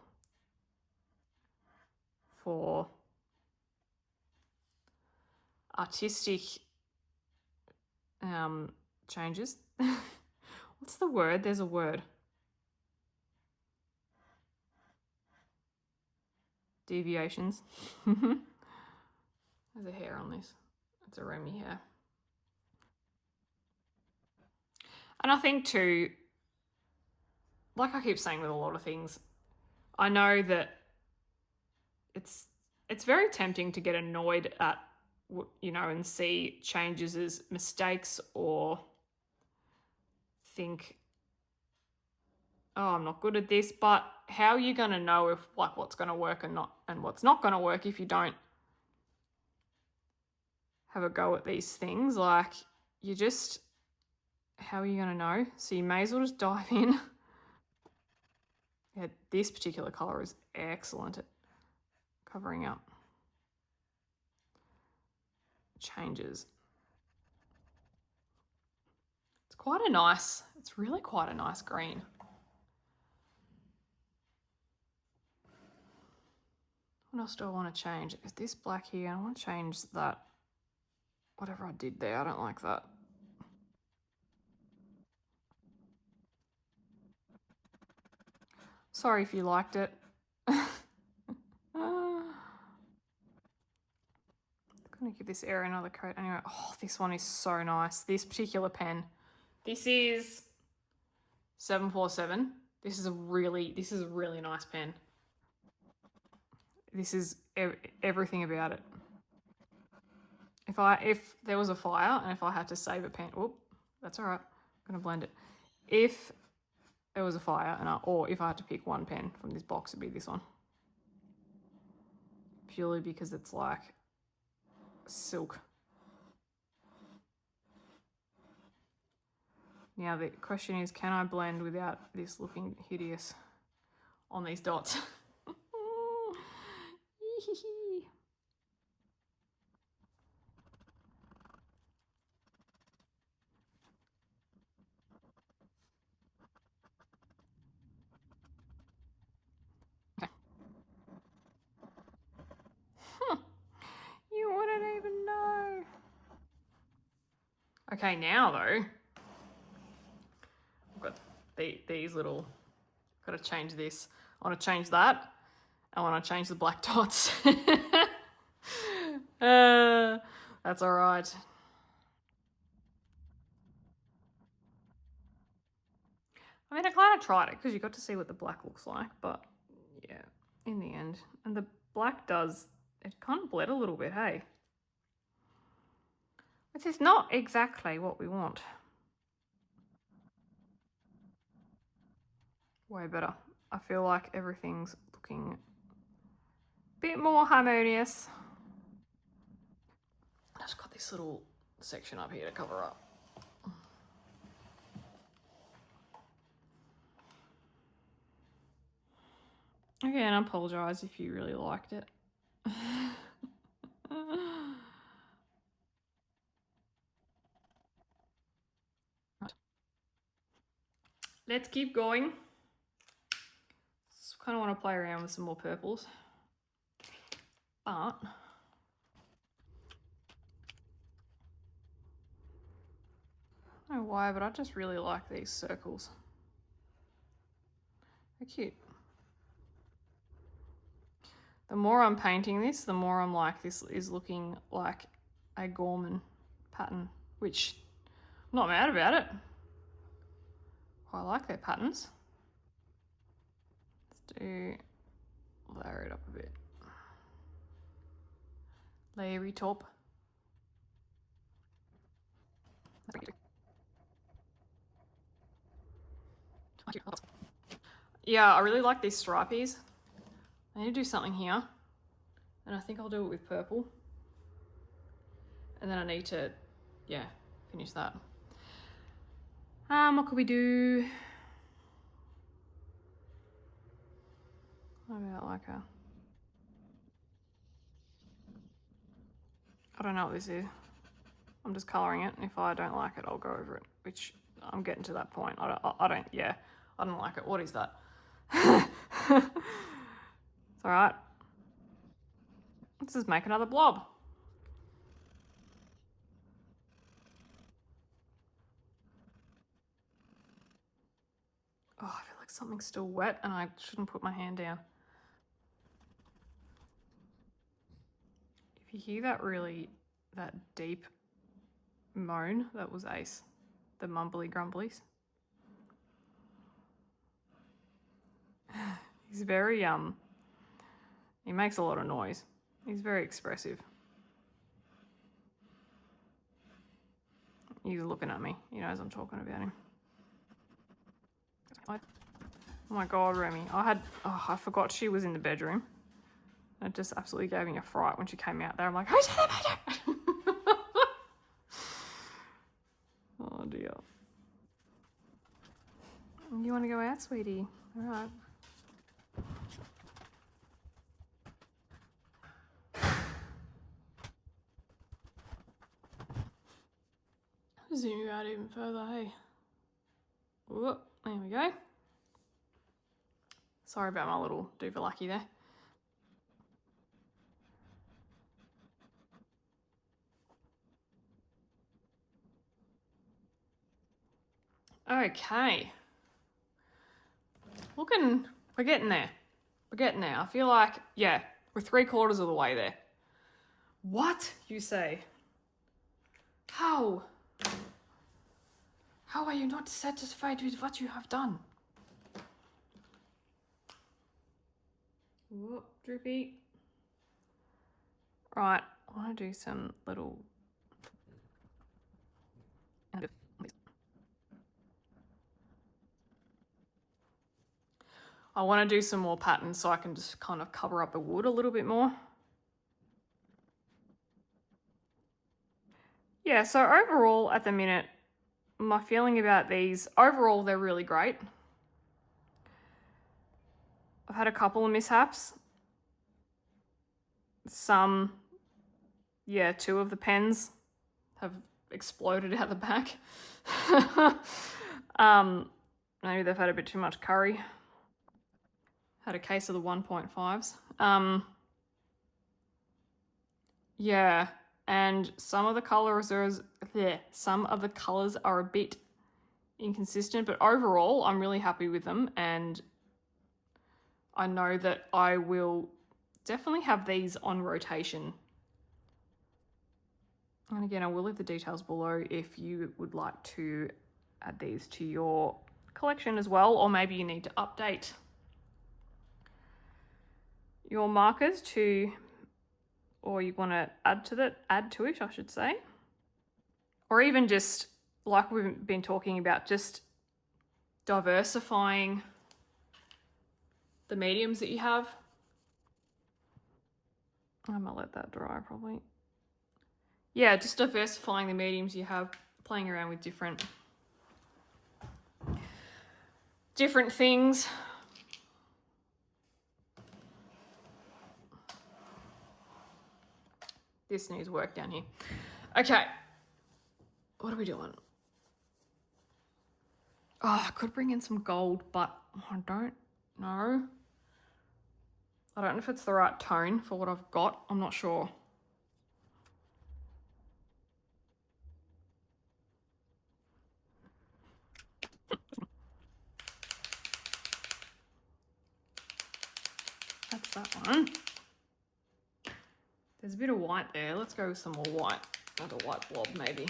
for artistic changes. What's the word? There's a word. Deviations. There's a hair on this. It's a Remy hair. And I think too, like I keep saying with a lot of things, I know that it's very tempting to get annoyed at, you know, and see changes as mistakes or think, oh, I'm not good at this. But how are you going to know if like what's going to work and what's not going to work if you don't have a go at these things? Like, you just, how are you going to know? So you may as well just dive in. Yeah, this particular color is excellent at covering up changes. It's really quite a nice green. What else do I want to change? Is this black here? I want to change that. Whatever I did there, I don't like that. Sorry if you liked it. I'm gonna give this area another coat anyway. Oh, this one is so nice. This particular pen. This is 747. This is a really nice pen. This is everything about it. If there was a fire and if I had to save a pen, whoop, that's all right. I'm gonna blend it. If there was a fire or if I had to pick one pen from this box, it'd be this one. Purely because it's like silk. Now the question is, can I blend without this looking hideous on these dots? You wouldn't even know. Okay, now though, I've got these little, got to change this. I want to change that. I want to change the black dots. That's all right. I mean, I'm glad I tried it because you got to see what the black looks like, but yeah, in the end. And the black does it kind of bled a little bit, hey? Which is not exactly what we want. Way better. I feel like everything's looking a bit more harmonious. I just got this little section up here to cover up. Again, I apologise if you really liked it. Let's keep going. Just kind of want to play around with some more purples. But I don't know why, but I just really like these circles. They're cute. The more I'm painting this, the more I'm like, this is looking like a Gorman pattern, which I'm not mad about it. I like their patterns. Let's layer it up a bit. Layery top. Yeah, I really like these stripies. I need to do something here, and I think I'll do it with purple. And then I need to, yeah, finish that. What could we do? What about like a, I don't know what this is. I'm just colouring it, and if I don't like it, I'll go over it, which I'm getting to that point. I don't like it. What is that? It's all right. Let's just make another blob. Oh, I feel like something's still wet and I shouldn't put my hand down. If you hear that deep moan, that was Ace, the mumbly grumblies. He's very, he makes a lot of noise. He's very expressive. He's looking at me. He knows I'm talking about him. Oh my God, Remy. I forgot she was in the bedroom. It just absolutely gave me a fright when she came out there. I'm like, who's in the bedroom? Oh dear. You want to go out, sweetie? All right. Zoom you out even further, hey? Whoop, there we go. Sorry about my little doovalaki there. Okay. We're getting there. We're getting there. I feel like, yeah, we're 3/4 of the way there. What, you say? How? How are you not satisfied with what you have done? Whoop, droopy. Right, I want to do some little... I want to do some more patterns so I can just kind of cover up the wood a little bit more. Yeah, so overall at the minute, my feeling about these, overall they're really great. I've had a couple of mishaps. Some, yeah, 2 of the pens have exploded out the back. Maybe they've had a bit too much curry. Had a case of the 1.5s. Yeah, and some of the colors are a bit inconsistent, but overall I'm really happy with them, and I know that I will definitely have these on rotation. And again, I will leave the details below if you would like to add these to your collection as well, or maybe you need to update your markers to or you want to add to it, I should say. Or even just, like we've been talking about, just diversifying the mediums that you have. I'm gonna let that dry probably. Yeah, just diversifying the mediums you have, playing around with different things. This needs work down here. Okay, what are we doing? Oh, I could bring in some gold, but I don't know. I don't know if it's the right tone for what I've got. I'm not sure. That's that one. There's a bit of white there. Let's go with some more white. Another white blob, maybe.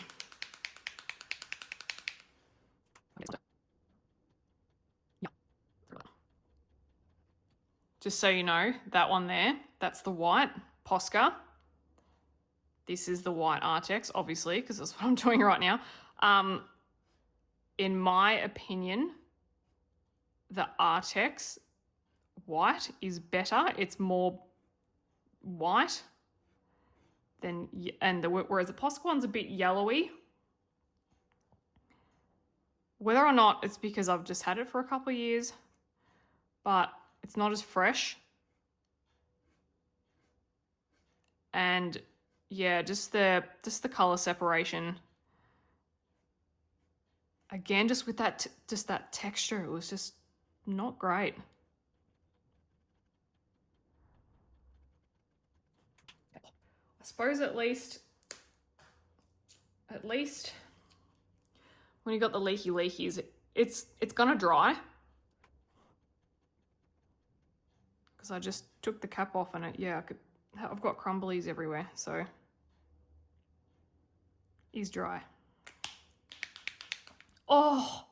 Just so you know, that one there, that's the white Posca. This is the white Arrtx, obviously, because that's what I'm doing right now. In my opinion, the Arrtx white is better. It's more white than, whereas the Posca one's a bit yellowy. Whether or not it's because I've just had it for a couple of years, but it's not as fresh. And yeah, just the color separation. Again, just with that that texture, it was just not great. I suppose at least when you got the leakies, it's gonna dry. Because I just took the cap off and I've got crumblies everywhere, so he's dry. Oh,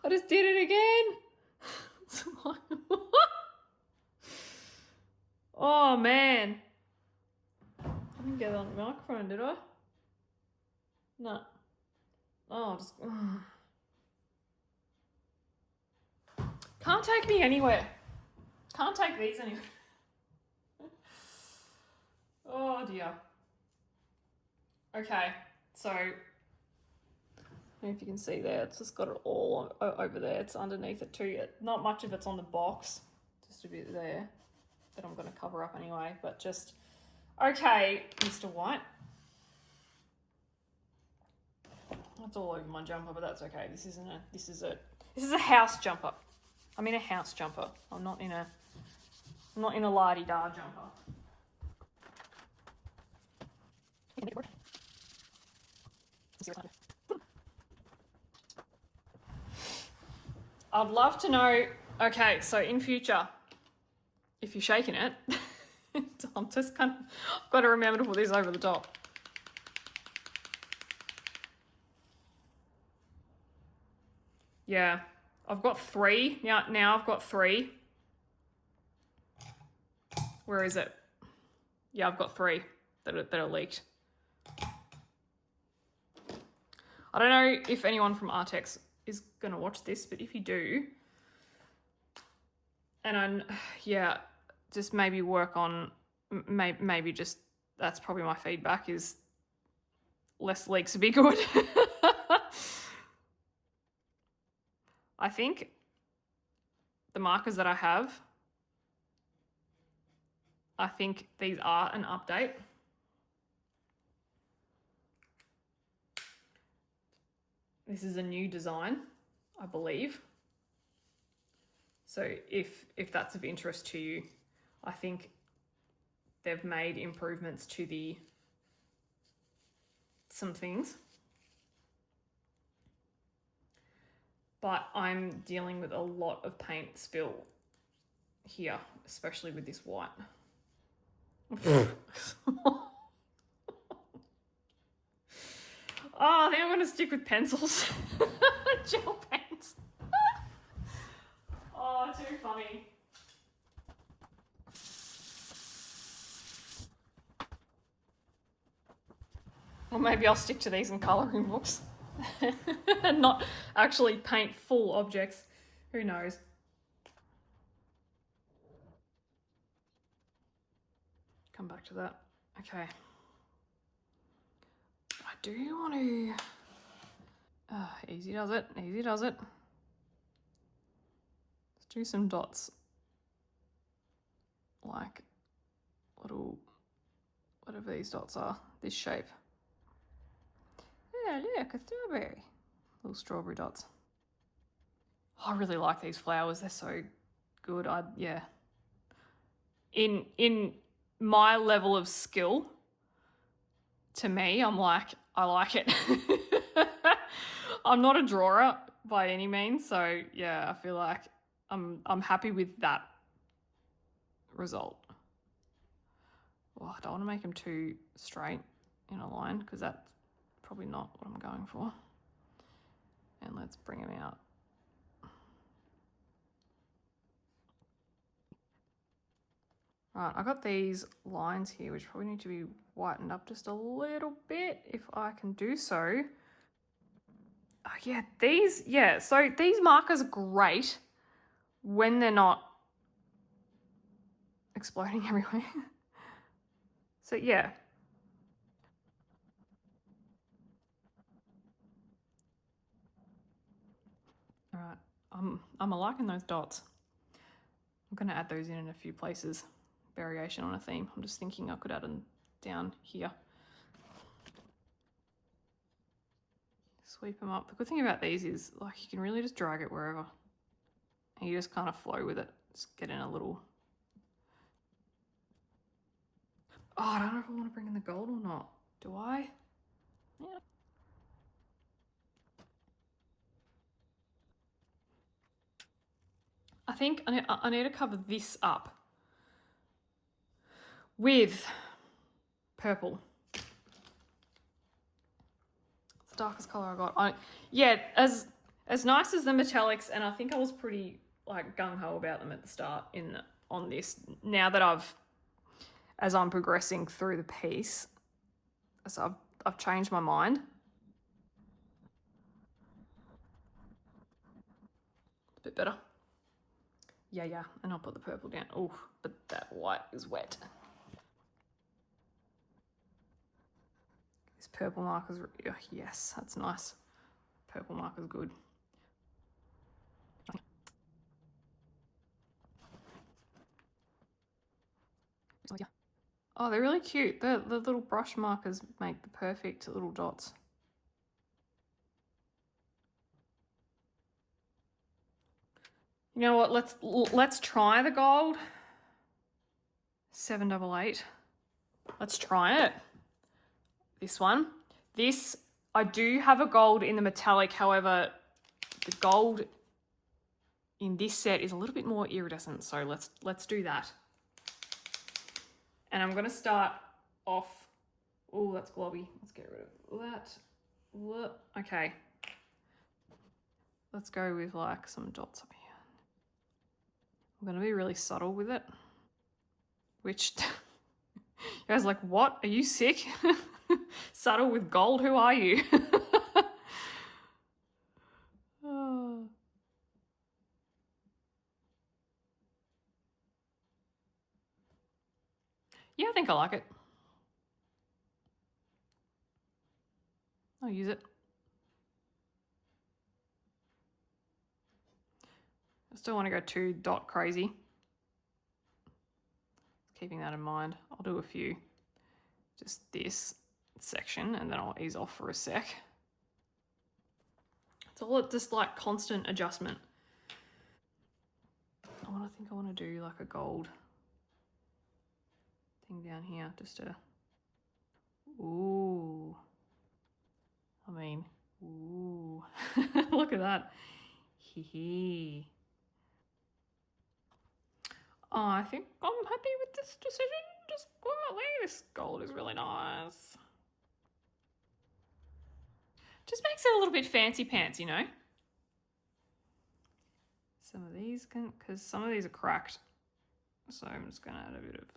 I just did it again. Oh man, I didn't get it on the microphone, did I? No. Oh, just. Can't take me anywhere. Can't take these anywhere. Oh dear. Okay, so I don't know if you can see there, it's just got it all over there. It's underneath it too. Not much of it's on the box, just a bit there that I'm going to cover up anyway, but just, okay, Mr. White. That's all over my jumper, but that's okay. This is a house jumper. I'm in a house jumper. I'm not in a la-di-da jumper. I'd love to know, okay, so in future, if you're shaking it, I'm just kind of, I've got to remember to put this over the top. Yeah, I've got 3. Now I've got 3. Where is it? Yeah, I've got 3 that are leaked. I don't know if anyone from Arrtx is going to watch this, but if you do, and just maybe work on, maybe just, that's probably my feedback, is less leaks would be good. I think the markers that I have, I think these are an update. This is a new design, I believe. So if that's of interest to you, I think they've made improvements to some things. But I'm dealing with a lot of paint spill here, especially with this white. Oh, I think I'm going to stick with pencils. Gel paints. Oh, too funny. Or maybe I'll stick to these in colouring books and not actually paint full objects. Who knows? Come back to that. Okay. I do want to... easy does it, easy does it. Let's do some dots. Like little, whatever these dots are, this shape. Yeah, look, a strawberry. Little strawberry dots. I really like these flowers. They're so good. Yeah. In my level of skill, to me, I'm like, I like it. I'm not a drawer by any means, so yeah, I feel like I'm happy with that result. Oh, I don't want to make them too straight in a line because that's probably not what I'm going for. And let's bring them out. Right, I got these lines here which probably need to be whitened up just a little bit if I can do so. Oh, yeah, so these markers are great when they're not exploding everywhere. So yeah. All right, I'm liking those dots. I'm gonna add those in a few places. Variation on a theme. I'm just thinking I could add them down here. Sweep them up. The good thing about these is like you can really just drag it wherever. And you just kind of flow with it. Just get in a little... Oh, I don't know if I want to bring in the gold or not. Do I? Yeah. I think I need to cover this up with purple. It's the darkest color I got. Yeah, as nice as the metallics, and I think I was pretty like gung-ho about them at the start on this. Now that as I'm progressing through the piece, so I've changed my mind. A bit better. Yeah, and I'll put the purple down. Oh, but that white is wet. This purple marker's, oh, yes, that's nice. Purple marker's good. Oh, they're really cute. The little brush markers make the perfect little dots. You know what? Let's try the gold. 788. Let's try it. This one. This, I do have a gold in the metallic. However, the gold in this set is a little bit more iridescent. So let's do that. And I'm going to start off. Oh, that's globby. Let's get rid of that. Okay. Let's go with like some dots up here. I'm going to be really subtle with it. Which, you guys are like, what? Are you sick? Subtle with gold? Who are you? Oh. Yeah, I think I like it. I'll use it. I still want to go too dot crazy. Keeping that in mind, I'll do a few. Just this section and then I'll ease off for a sec. It's all just like constant adjustment. I think I want to do like a gold thing down here just to, ooh. I mean, ooh. Look at that. Hee hee. Oh, I think I'm happy with this decision. Just quietly, this gold is really nice. Just makes it a little bit fancy pants, you know? Some of these because some of these are cracked. So I'm just gonna add a bit of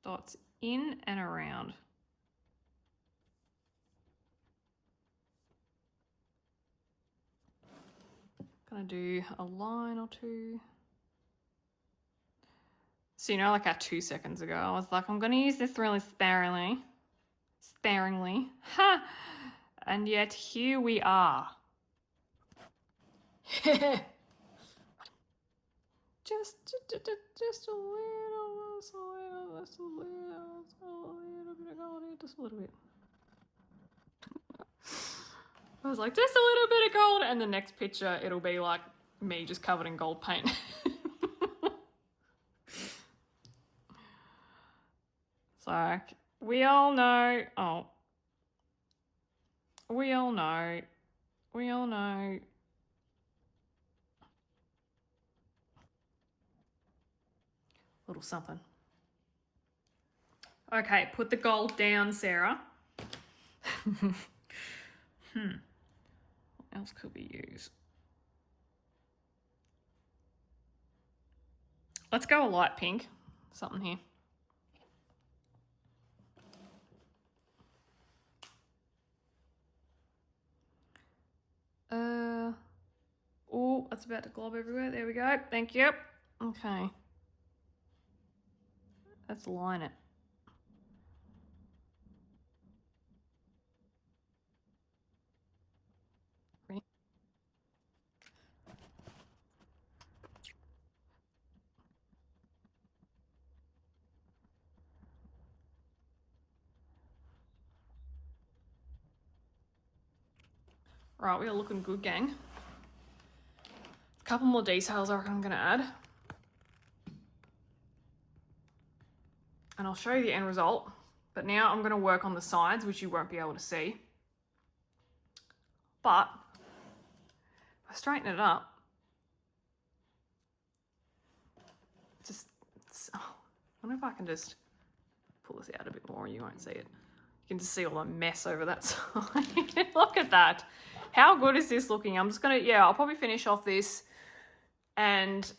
dots in and around. Gonna do a line or two. So, you know, like 2 seconds ago, I was like, I'm gonna use this really sparingly. Ha! And yet here we are. just a little, just a little bit of gold here, just a little bit. I was like, just a little bit of gold, and the next picture it'll be like me just covered in gold paint. So we all know, we all know. Little something. Okay, put the gold down, Sarah. What else could we use? Let's go a light pink. Something here. Oh, that's about to glob everywhere. There we go. Thank you. Okay. Let's line it. Ready? Right, we are looking good, gang. A couple more details I reckon I'm gonna add. And I'll show you the end result. But now I'm gonna work on the sides, which you won't be able to see. But if I straighten it up, I wonder if I can just pull this out a bit more and you won't see it. You can just see all the mess over that side. Look at that. How good is this looking? I'm just gonna, I'll probably finish off this and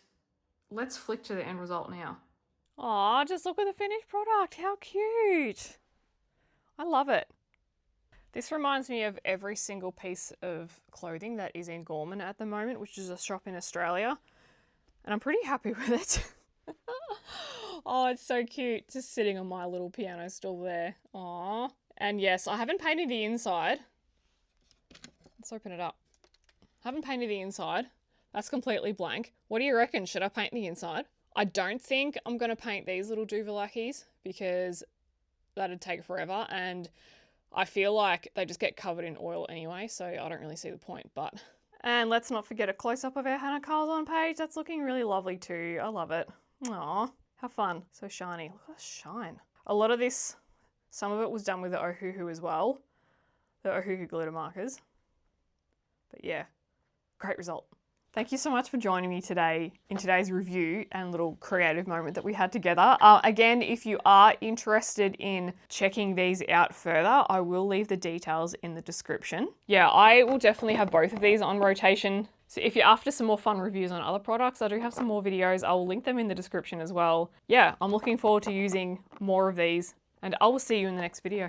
let's flick to the end result now. Oh, just look at the finished product. How cute. I love it. This reminds me of every single piece of clothing that is in Gorman at the moment, which is a shop in Australia. And I'm pretty happy with it. Oh, it's so cute. Just sitting on my little piano stool there. Aww. And yes, I haven't painted the inside. Let's open it up. I haven't painted the inside. That's completely blank. What do you reckon? Should I paint the inside? I don't think I'm going to paint these little duvalakis because that'd take forever. And I feel like they just get covered in oil anyway, so I don't really see the point. And let's not forget a close-up of our Hannah Carlson page. That's looking really lovely too. I love it. Aw, how fun. So shiny. Look at the shine. A lot of this, some of it was done with the Ohuhu as well. The Ohuhu glitter markers. But yeah, great result. Thank you so much for joining me today in today's review and little creative moment that we had together. Again, if you are interested in checking these out further, I will leave the details in the description. Yeah, I will definitely have both of these on rotation. So if you're after some more fun reviews on other products, I do have some more videos. I will link them in the description as well. Yeah, I'm looking forward to using more of these and I will see you in the next video.